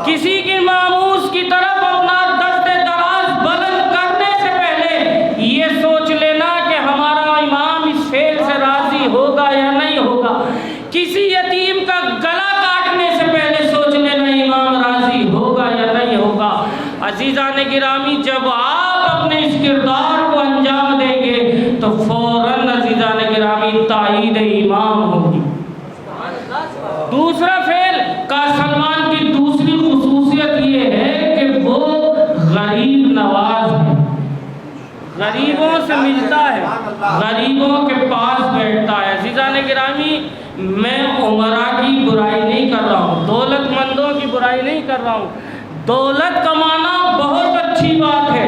کسی کی ناموس کی طرف اپنا دست دراز بلند کرنے سے پہلے یہ سوچ لینا کہ ہمارا امام اس فعل سے راضی ہوگا یا نہیں ہوگا۔ کسی یتیم کا گلا کاٹنے سے پہلے سوچ لینا امام راضی ہوگا یا نہیں ہوگا۔ عزیزان گرامی جب آپ اپنے اس کردار کو انجام دیں گے تو فوراً عزیزان گرامی تائید امام ہوگی۔ دوسرا فعل کا سلمان کی دوسری خصوصیت یہ ہے کہ وہ غریب نواز ہے، غریبوں سے ملتا ہے، غریبوں کے پاس بیٹھتا ہے۔ عزیزان گرامی میں عمراء کی برائی نہیں کر رہا ہوں، دولت مندوں کی برائی نہیں کر رہا ہوں۔ دولت کمانا بہت اچھی بات ہے،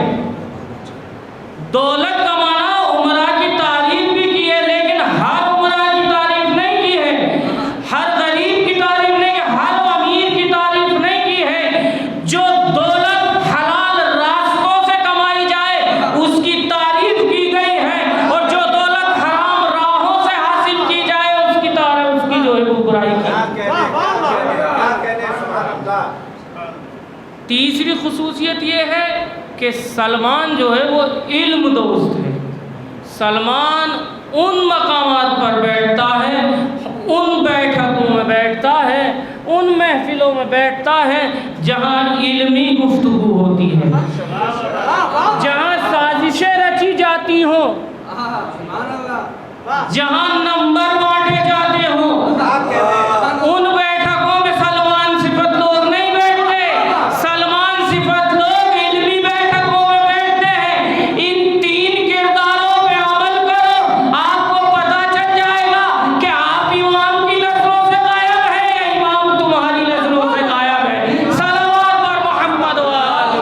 دولت کمانا عمراء کی تعریف بھی کی ہے، لیکن ہر عمراء کی تعریف نہیں کی ہے، ہر غریب کی تعریف نہیں کی، ہر امیر کی تعریف نہیں کی ہے۔ جو دولت حلال راستوں سے کمائی جائے اس کی تعریف کی گئی ہے، اور جو دولت حرام راہوں سے حاصل کی جائے اس کی تعریف اس کی جو ہے وہ برائی کی۔ تیسری خصوصیت یہ ہے کہ سلمان جو ہے وہ علم دوست ہے۔ سلمان ان مقامات پر بیٹھتا ہے، ان بیٹھکوں میں بیٹھتا ہے، ان محفلوں میں بیٹھتا ہے جہاں علمی گفتگو ہوتی ہے، جہاں سازشیں رچی جاتی ہوں، جہاں نمبر بانٹے جاتے ہوں، ان بیٹھکوں میں سلمان صفت لوگ نہیں بیٹھتے، سلمان صفت لوگ علمی بیٹھکوں میں بیٹھتے ہیں۔ ان 3 کرداروں پہ عمل کرو، آپ کو پتہ چل جائے گا کہ آپ امام کی نظروں سے غائب ہے یا امام تمہاری نظروں سے غائب ہے۔ صلوات پر محمد و آل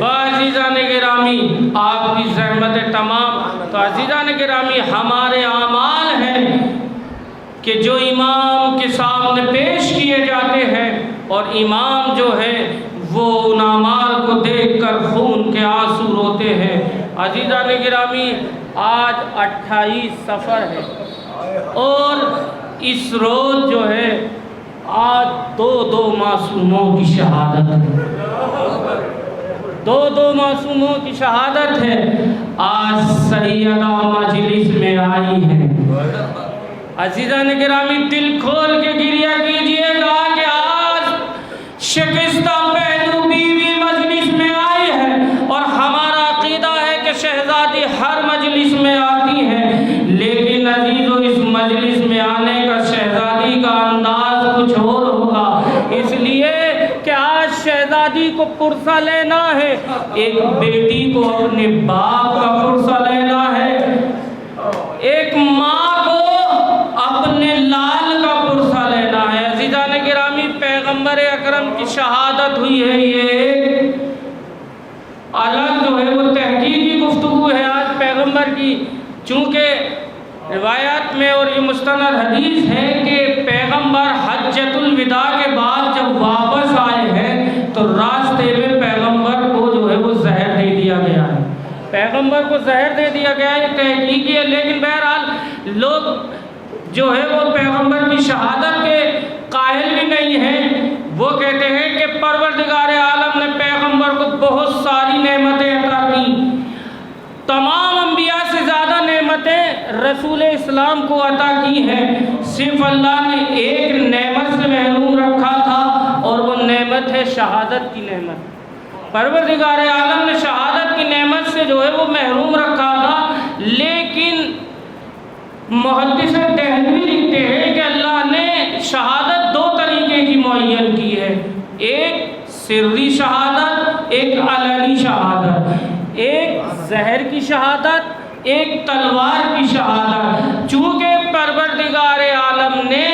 عزیزان گرامی آپ کی زحمت تمام۔ تو عزیزان گرامی ہمارے اعمال ہیں کہ جو امام کے سامنے پیش کیے جاتے ہیں، اور امام جو ہے وہ ان اعمال کو دیکھ کر خون کے آنسو روتے ہیں۔ عزیزان گرامی آج 28 صفر ہے، اور اس روز جو ہے آج 2 معصوموں کی شہادت ہے، 2 معصوموں کی شہادت ہے۔ آج سیدہ مجلس میں آئی ہے۔ عزیزان گرامی دل کھول کے گریہ کیجئے گا کہ آج شکستہ پہ بیٹی کو پرسہ لینا ہے، ایک بیٹی کو اپنے باپ کا پرسہ لینا ہے، ایک ماں کو اپنے لال کا پرسہ لینا ہے۔ عزیزان گرامی، پیغمبر اکرم کی شہادت ہوئی ہے، یہ الگ جو ہے وہ تحقیقی گفتگو ہے آج پیغمبر کی، چونکہ روایات میں اور یہ مستند حدیث ہے کہ پیغمبر حجۃ الوداع کے بعد جب واپس آئے ہیں تو راستے میں پیغمبر کو جو ہے وہ زہر دے دیا گیا ہے، پیغمبر کو زہر دے دیا گیا ہے، یہ تحقیقی ہے۔ لیکن بہرحال لوگ جو ہے وہ پیغمبر کی شہادت کے قائل بھی نہیں ہیں، وہ کہتے ہیں کہ پروردگار عالم نے پیغمبر کو بہت ساری نعمتیں عطا کی، تمام انبیاء سے زیادہ نعمتیں رسول اسلام کو عطا کی ہیں، صرف اللہ نے ایک نعمت سے محروم رکھا تھا اور وہ نعمت ہے شہادت کی نعمت۔ پروردگار عالم نے شہادت کی نعمت سے جو ہے وہ محروم رکھا تھا، لیکن محدث دہلوی لکھتے ہیں کہ اللہ نے شہادت دو طریقے کی معین کی ہے، ایک سری شہادت، ایک علنی شہادت، ایک زہر کی شہادت، ایک تلوار کی شہادت۔ چونکہ پروردگار عالم نے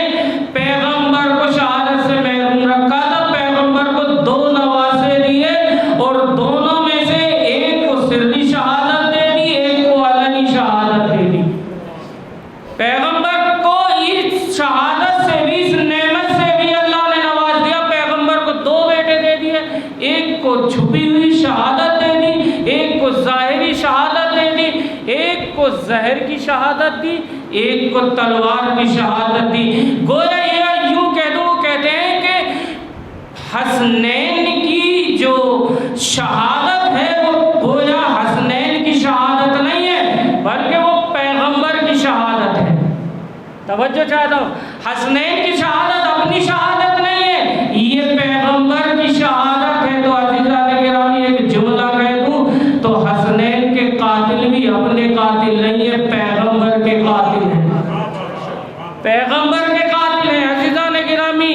پیغمبر کو شہادت سے محروم رکھا تھا، پیغمبر کو دو نواسے دیے اور دونوں میں سے ایک کو سری شہادت دے دی، ایک کو علنی شہادت دے دی۔ پیغمبر کو اس شہادت سے بھی، اس نعمت سے بھی اللہ نے نواز دیا، پیغمبر کو دو بیٹے دے دیے، ایک کو چھپی ہوئی شہادت دے دی، ایک کو ظاہری شہادت دے دی، ایک کو زہر کی شہادت دی، ایک کو تلوار کی شہادت دی۔ گویا یہ یوں کہہ دو، کہتے ہیں کہ حسنین کی جو شہادت ہے وہ گویا حسنین کی شہادت نہیں ہے بلکہ وہ پیغمبر کی شہادت ہے۔ توجہ چاہتا ہوں، حسنین کی شہادت اپنی شہادت نہیں ہے، یہ پیغمبر کی شہادت ہے۔ تو عزیزان گرامی ایک جملہ کہہ دوں تو حسنین کے قاتل بھی اپنے قاتل نہیں ہے، پیغمبر کے قاتل ہیں، پیغمبر کے قاتل ہیں۔ عزیزان گرامی،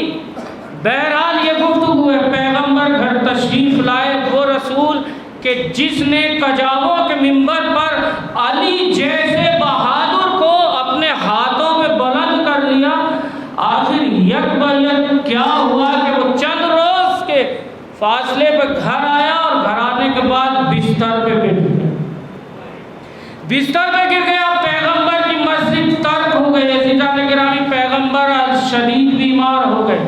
بہرحال یہ گفتگو ہے، پیغمبر گھر تشریف لائے، وہ رسول کہ جس نے کجاووں کے منبر پر علی جیسے بہادر کو اپنے ہاتھوں میں بلند کر لیا، آخر یک بیک کیا ہوا کہ وہ چند روز کے فاصلے پہ گھر آیا اور گھر آنے کے بعد بستر پہ گر گیا، بستر پہ گر گیا، پیغمبر کی مسجد ترک ہو گئی۔ عزیزان گرامی، پیغمبر شدید بیمار ہو گئے،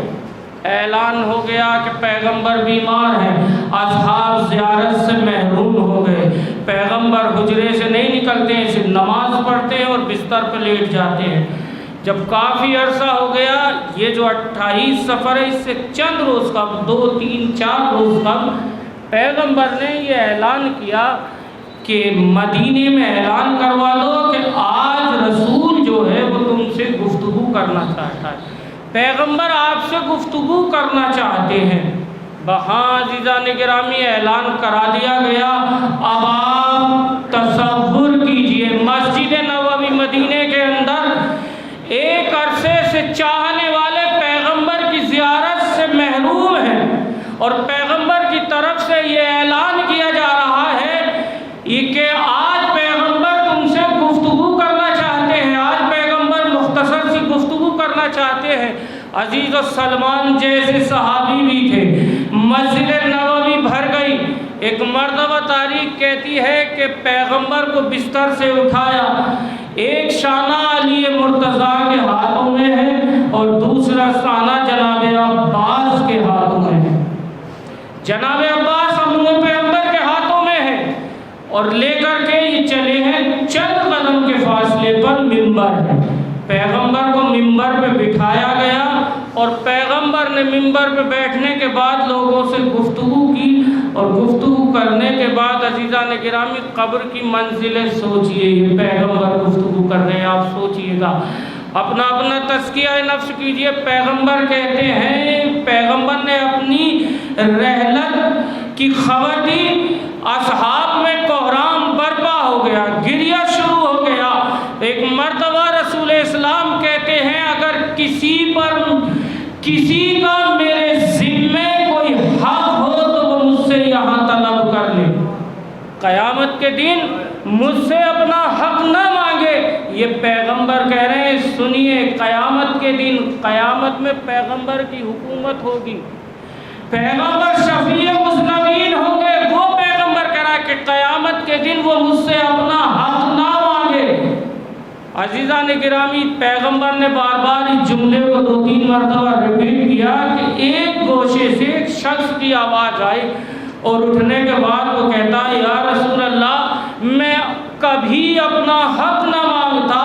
اعلان ہو گیا کہ پیغمبر بیمار ہیں، اصحاب زیارت سے محروم ہو گئے، پیغمبر حجرے سے نہیں نکلتے ہیں، صرف نماز پڑھتے ہیں اور بستر پہ لیٹ جاتے ہیں۔ جب کافی عرصہ ہو گیا، یہ جو 28 سفر ہے اس سے چند روز قبل، 2 3 4 روز قبل پیغمبر نے یہ اعلان کیا کہ مدینے میں اعلان کروا دو کہ آج رسول جو ہے وہ تم سے گفتگو کرنا چاہتا ہے، پیغمبر آپ سے گفتگو کرنا چاہتے ہیں۔ وہاں عزیزان گرامی اعلان کرا دیا گیا۔ اب آپ تصور کیجئے، مسجد نبوی مدینے کے اندر ایک عرصے سے چاہنے والے پیغمبر کی زیارت سے محروم ہیں اور پیغمبر کی طرف سے یہ اعلان کیا جا رہا ہے کہ آج پیغمبر تم سے گفتگو کرنا چاہتے ہیں، آج پیغمبر مختصر سی گفتگو کرنا چاہتے ہیں۔ عزیز و سلمان جیسے صحابی بھی تھے، مسجد نبوی بھر گئی۔ ایک مرتبہ تاریخ کہتی ہے کہ پیغمبر کو بستر سے اٹھایا، ایک شانہ علی مرتضیٰ کے ہاتھوں میں ہے اور دوسرا شانہ جناب عباس کے ہاتھوں میں ہے، جناب عباس عمو پیغمبر کے ہاتھوں میں ہے، اور لے کر کے یہ چلے ہیں، چند قدم کے فاصلے پر منبر ہے، پیغمبر کو منبر پہ بٹھایا گیا اور پیغمبر نے منبر پہ بیٹھنے کے بعد لوگوں سے گفتگو کی، اور گفتگو کرنے کے بعد عزیزان گرامی قبر کی منزلیں سوچئے، یہ پیغمبر گفتگو کر رہے ہیں، آپ سوچئے گا، اپنا اپنا تزکیہ نفس کیجئے۔ پیغمبر کہتے ہیں، پیغمبر نے اپنی رحلت کی خبر دی، اصحاب میں کوہرام برپا ہو گیا، گریہ شروع ہو گیا۔ ایک مرتبہ رسول اسلام کہتے ہیں، اگر کسی کا میرے ذمے کوئی حق ہو تو وہ قیامت کے دن مجھ سے اپنا حق نہ مانگے. یہ پیغمبر کہہ رہے ہیں سنیے، قیامت کے دن، قیامت میں پیغمبر کی حکومت ہوگی، پیغمبر شفیع مذنبین ہوں گے. وہ پیغمبر کہہ رہا ہے کہ قیامت کے دن وہ مجھ سے اپنا حق نہ مانگے. عزیزان گرامی، پیغمبر نے بار بار اس جملے کو 2-3 مرتبہ ریپیٹ کیا کہ ایک گوشے سے ایک شخص کی آواز آئی اور اٹھنے کے بعد وہ کہتا ہے یا رسول اللہ میں کبھی اپنا حق نہ مانگتا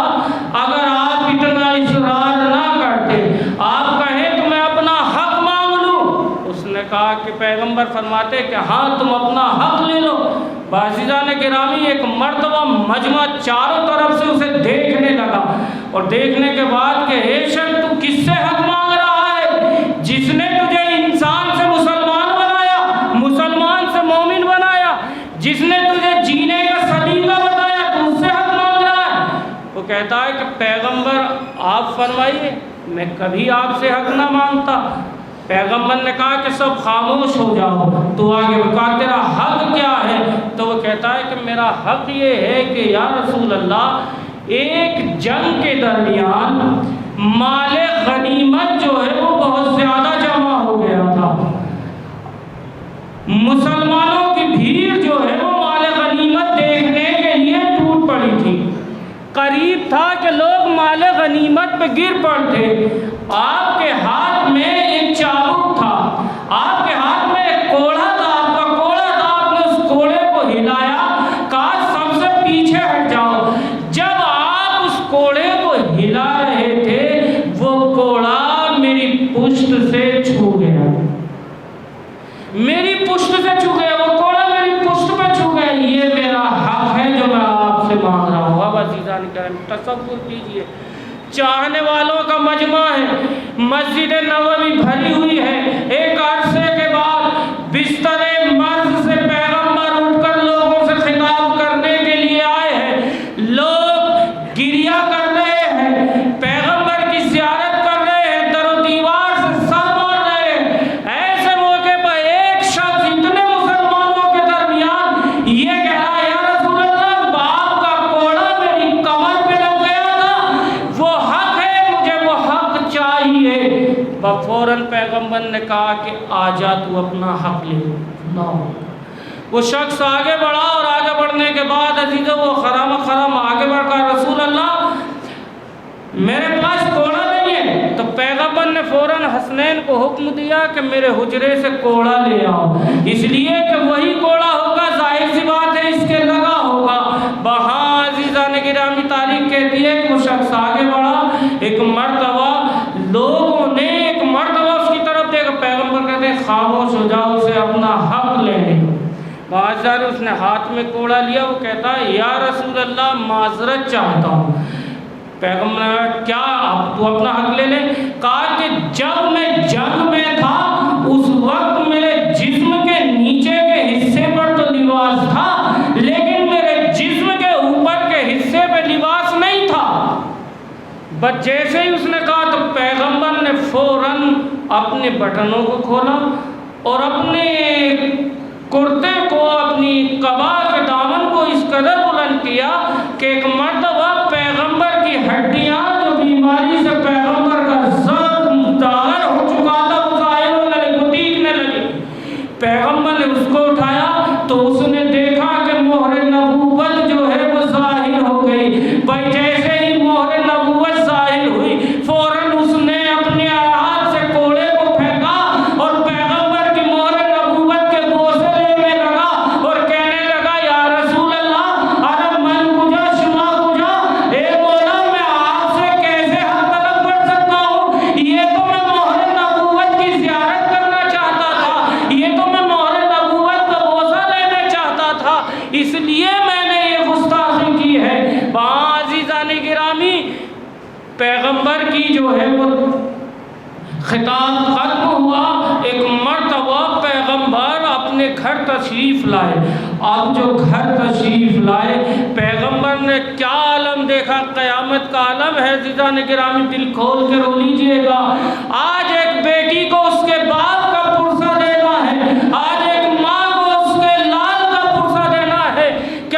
اگر آپ اتنا اصرار نہ کرتے، آپ کہیں تو میں اپنا حق مانگ لوں. اس نے کہا کہ پیغمبر فرماتے کہ ہاں تم اپنا حق لے لو. عزیزان گرامی، ایک مرتبہ مجمع چاروں طرف سے اسے دیکھنے لگا اور دیکھنے کے بعد کہ اے شخص تو کس سے حق مانگ رہا ہے؟ جس نے تجھے انسان سے مسلمان بنایا، مسلمان سے مومن بنایا، جس نے تجھے جینے کا سلیقہ بتایا، تو اس سے حق مانگ رہا ہے. وہ کہتا ہے کہ پیغمبر آپ فرمائیے، میں کبھی آپ سے حق نہ مانگتا. پیغمبر نے کہا کہ سب خاموش ہو جاؤ. تو آگے کہا تیرا حق کیا ہے؟ تو وہ کہتا ہے کہ میرا حق یہ ہے کہ یا رسول اللہ ایک جنگ کے درمیان مال غنیمت جو ہے وہ بہت زیادہ جمع ہو گیا تھا. مسلمانوں کی بھیڑ جو ہے وہ مال غنیمت دیکھنے کے لیے ٹوٹ پڑی تھی. قریب تھا کہ لوگ مال غنیمت پہ گر پڑتے. آپ کے ہاتھ میں ایک چابک تھا، آپ کے ہاتھ میں ایک کوڑا تھا، آپ کا کوڑا تھا. آپ نے اس کوڑے کو ہلایا، کہا سب سے پیچھے ہٹ جاؤ. جب آپ اس کوڑے کو ہلا رہے تھے وہ کوڑا میری پشت سے چھو گیا، میری پشت سے چھو گیا، وہ کوڑا میری پشت پہ چھو گیا. یہ میرا حق ہے جو میں آپ سے مانگ رہا ہوں. اب عزیزان کرام تصور کیجئے، چاہنے والوں کا مجمع ہے، مسجد نبوی بھری ہوئی ہے. ایک عرصے کے بعد بستر مرض سے پیغمبر اٹھ کر لوگوں سے خطاب کرنے کے لیے آئے ہیں. لوگ گریہ کر رہے ہیں، پیغمبر کی زیارت کر رہے ہیں، در و دیوار سے سر مار رہے ہیں. ایسے موقع پر ایک شخص اتنے مسلمانوں کے درمیان یہ کہہ رہا ہے یا رسول اللہ باپ کا کوڑا میری کمر پہ لگ گیا تھا، وہ حق ہے، مجھے وہ حق چاہیے. فوراً پیغمبر نے کہا کہ آجا تو اپنا حق لے لو. وہ شخص آگے بڑھا اور آگے بڑھنے کے بعد عزیزو وہ خرام آگے بڑھ کر رسول اللہ میرے پاس کوڑا نہیں ہے. تو پیغمبر نے فوراً حسنین کو حکم دیا کہ میرے حجرے سے کوڑا لے آؤ، اس لیے کہ وہی کوڑا ہوگا، ظاہر سی بات ہے اس کے لگا ہوگا. وہاں عزیزان گرامی تاریخ کہتی ہے کہ وہ شخص آگے بڑھا. ایک مرتبہ لوگوں نے ایک مرتبہ اس کی طرف دیکھا. پیغمبر کہتے ہیں خاموش ہو جاؤ، اسے اپنا حق لے لے. بازار اس نے ہاتھ میں کوڑا لیا. وہ کہتا ہے یا رسول اللہ معذرت چاہتا ہوں. پیغمبر نے کہا کیا اب تو اپنا حق لے لے. کہا کہ جب میں جنگ میں تھا اس وقت میرے جسم کے نیچے کے حصے پر تو لباس تھا لیکن میرے جسم کے اوپر کے حصے پہ لباس نہیں تھا. بس جیسے ہی اس نے کہا تو پیغمبر نے فوراً اپنے بٹنوں کو کھولا اور اپنے کرتے کو، اپنی قبا کے دامن کو اس قدر بلند کیا کہ ایک مرتبہ پیغمبر کی ہڈیاں جو بیماری سے پیغمبر کا سر ظاہر ہو چکا تھا وہ ظاہر ہونے لگی، وہ دیکھنے لگی. پیغمبر نے اس کو اٹھایا تو اس نے دیکھا کہ مہر نبوت جو ہے وہ ظاہر ہو گئی. بھائی جیسے ہی مہر نبوت ظاہر ہوئی فوراً اس نے اپنے ہاتھ سے کوڑے کو پھینکا اور پیغمبر کی مہر نبوت کے بوسے لینے لگا اور کہنے لگا یا رسول اللہ ارے من کجا شما کجا، اے مولا میں آپ سے کیسے حق طلب کر سکتا ہوں. یہ تو میں مہر نبوت کی زیارت کرنا چاہتا تھا، یہ تو میں مہر نبوت کا بوسہ لینا چاہتا تھا، اس لیے میں نے یہ گستاخی کی ہے. عزیزان گرامی پیغمبر کی جو ہے وہ خطاب ختم ہوا. ایک مرتبہ پیغمبر اپنے گھر تشریف لائے. اب جو گھر تشریف لائے پیغمبر نے کیا عالم دیکھا، قیامت کا عالم ہے. عزیزان گرامی دل کھول کے رو لیجئے گا. آج ایک بیٹی کو اس کے باپ کا پرسہ دینا ہے، آج ایک ماں کو اس کے لال کا پرسہ دینا ہے کہ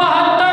72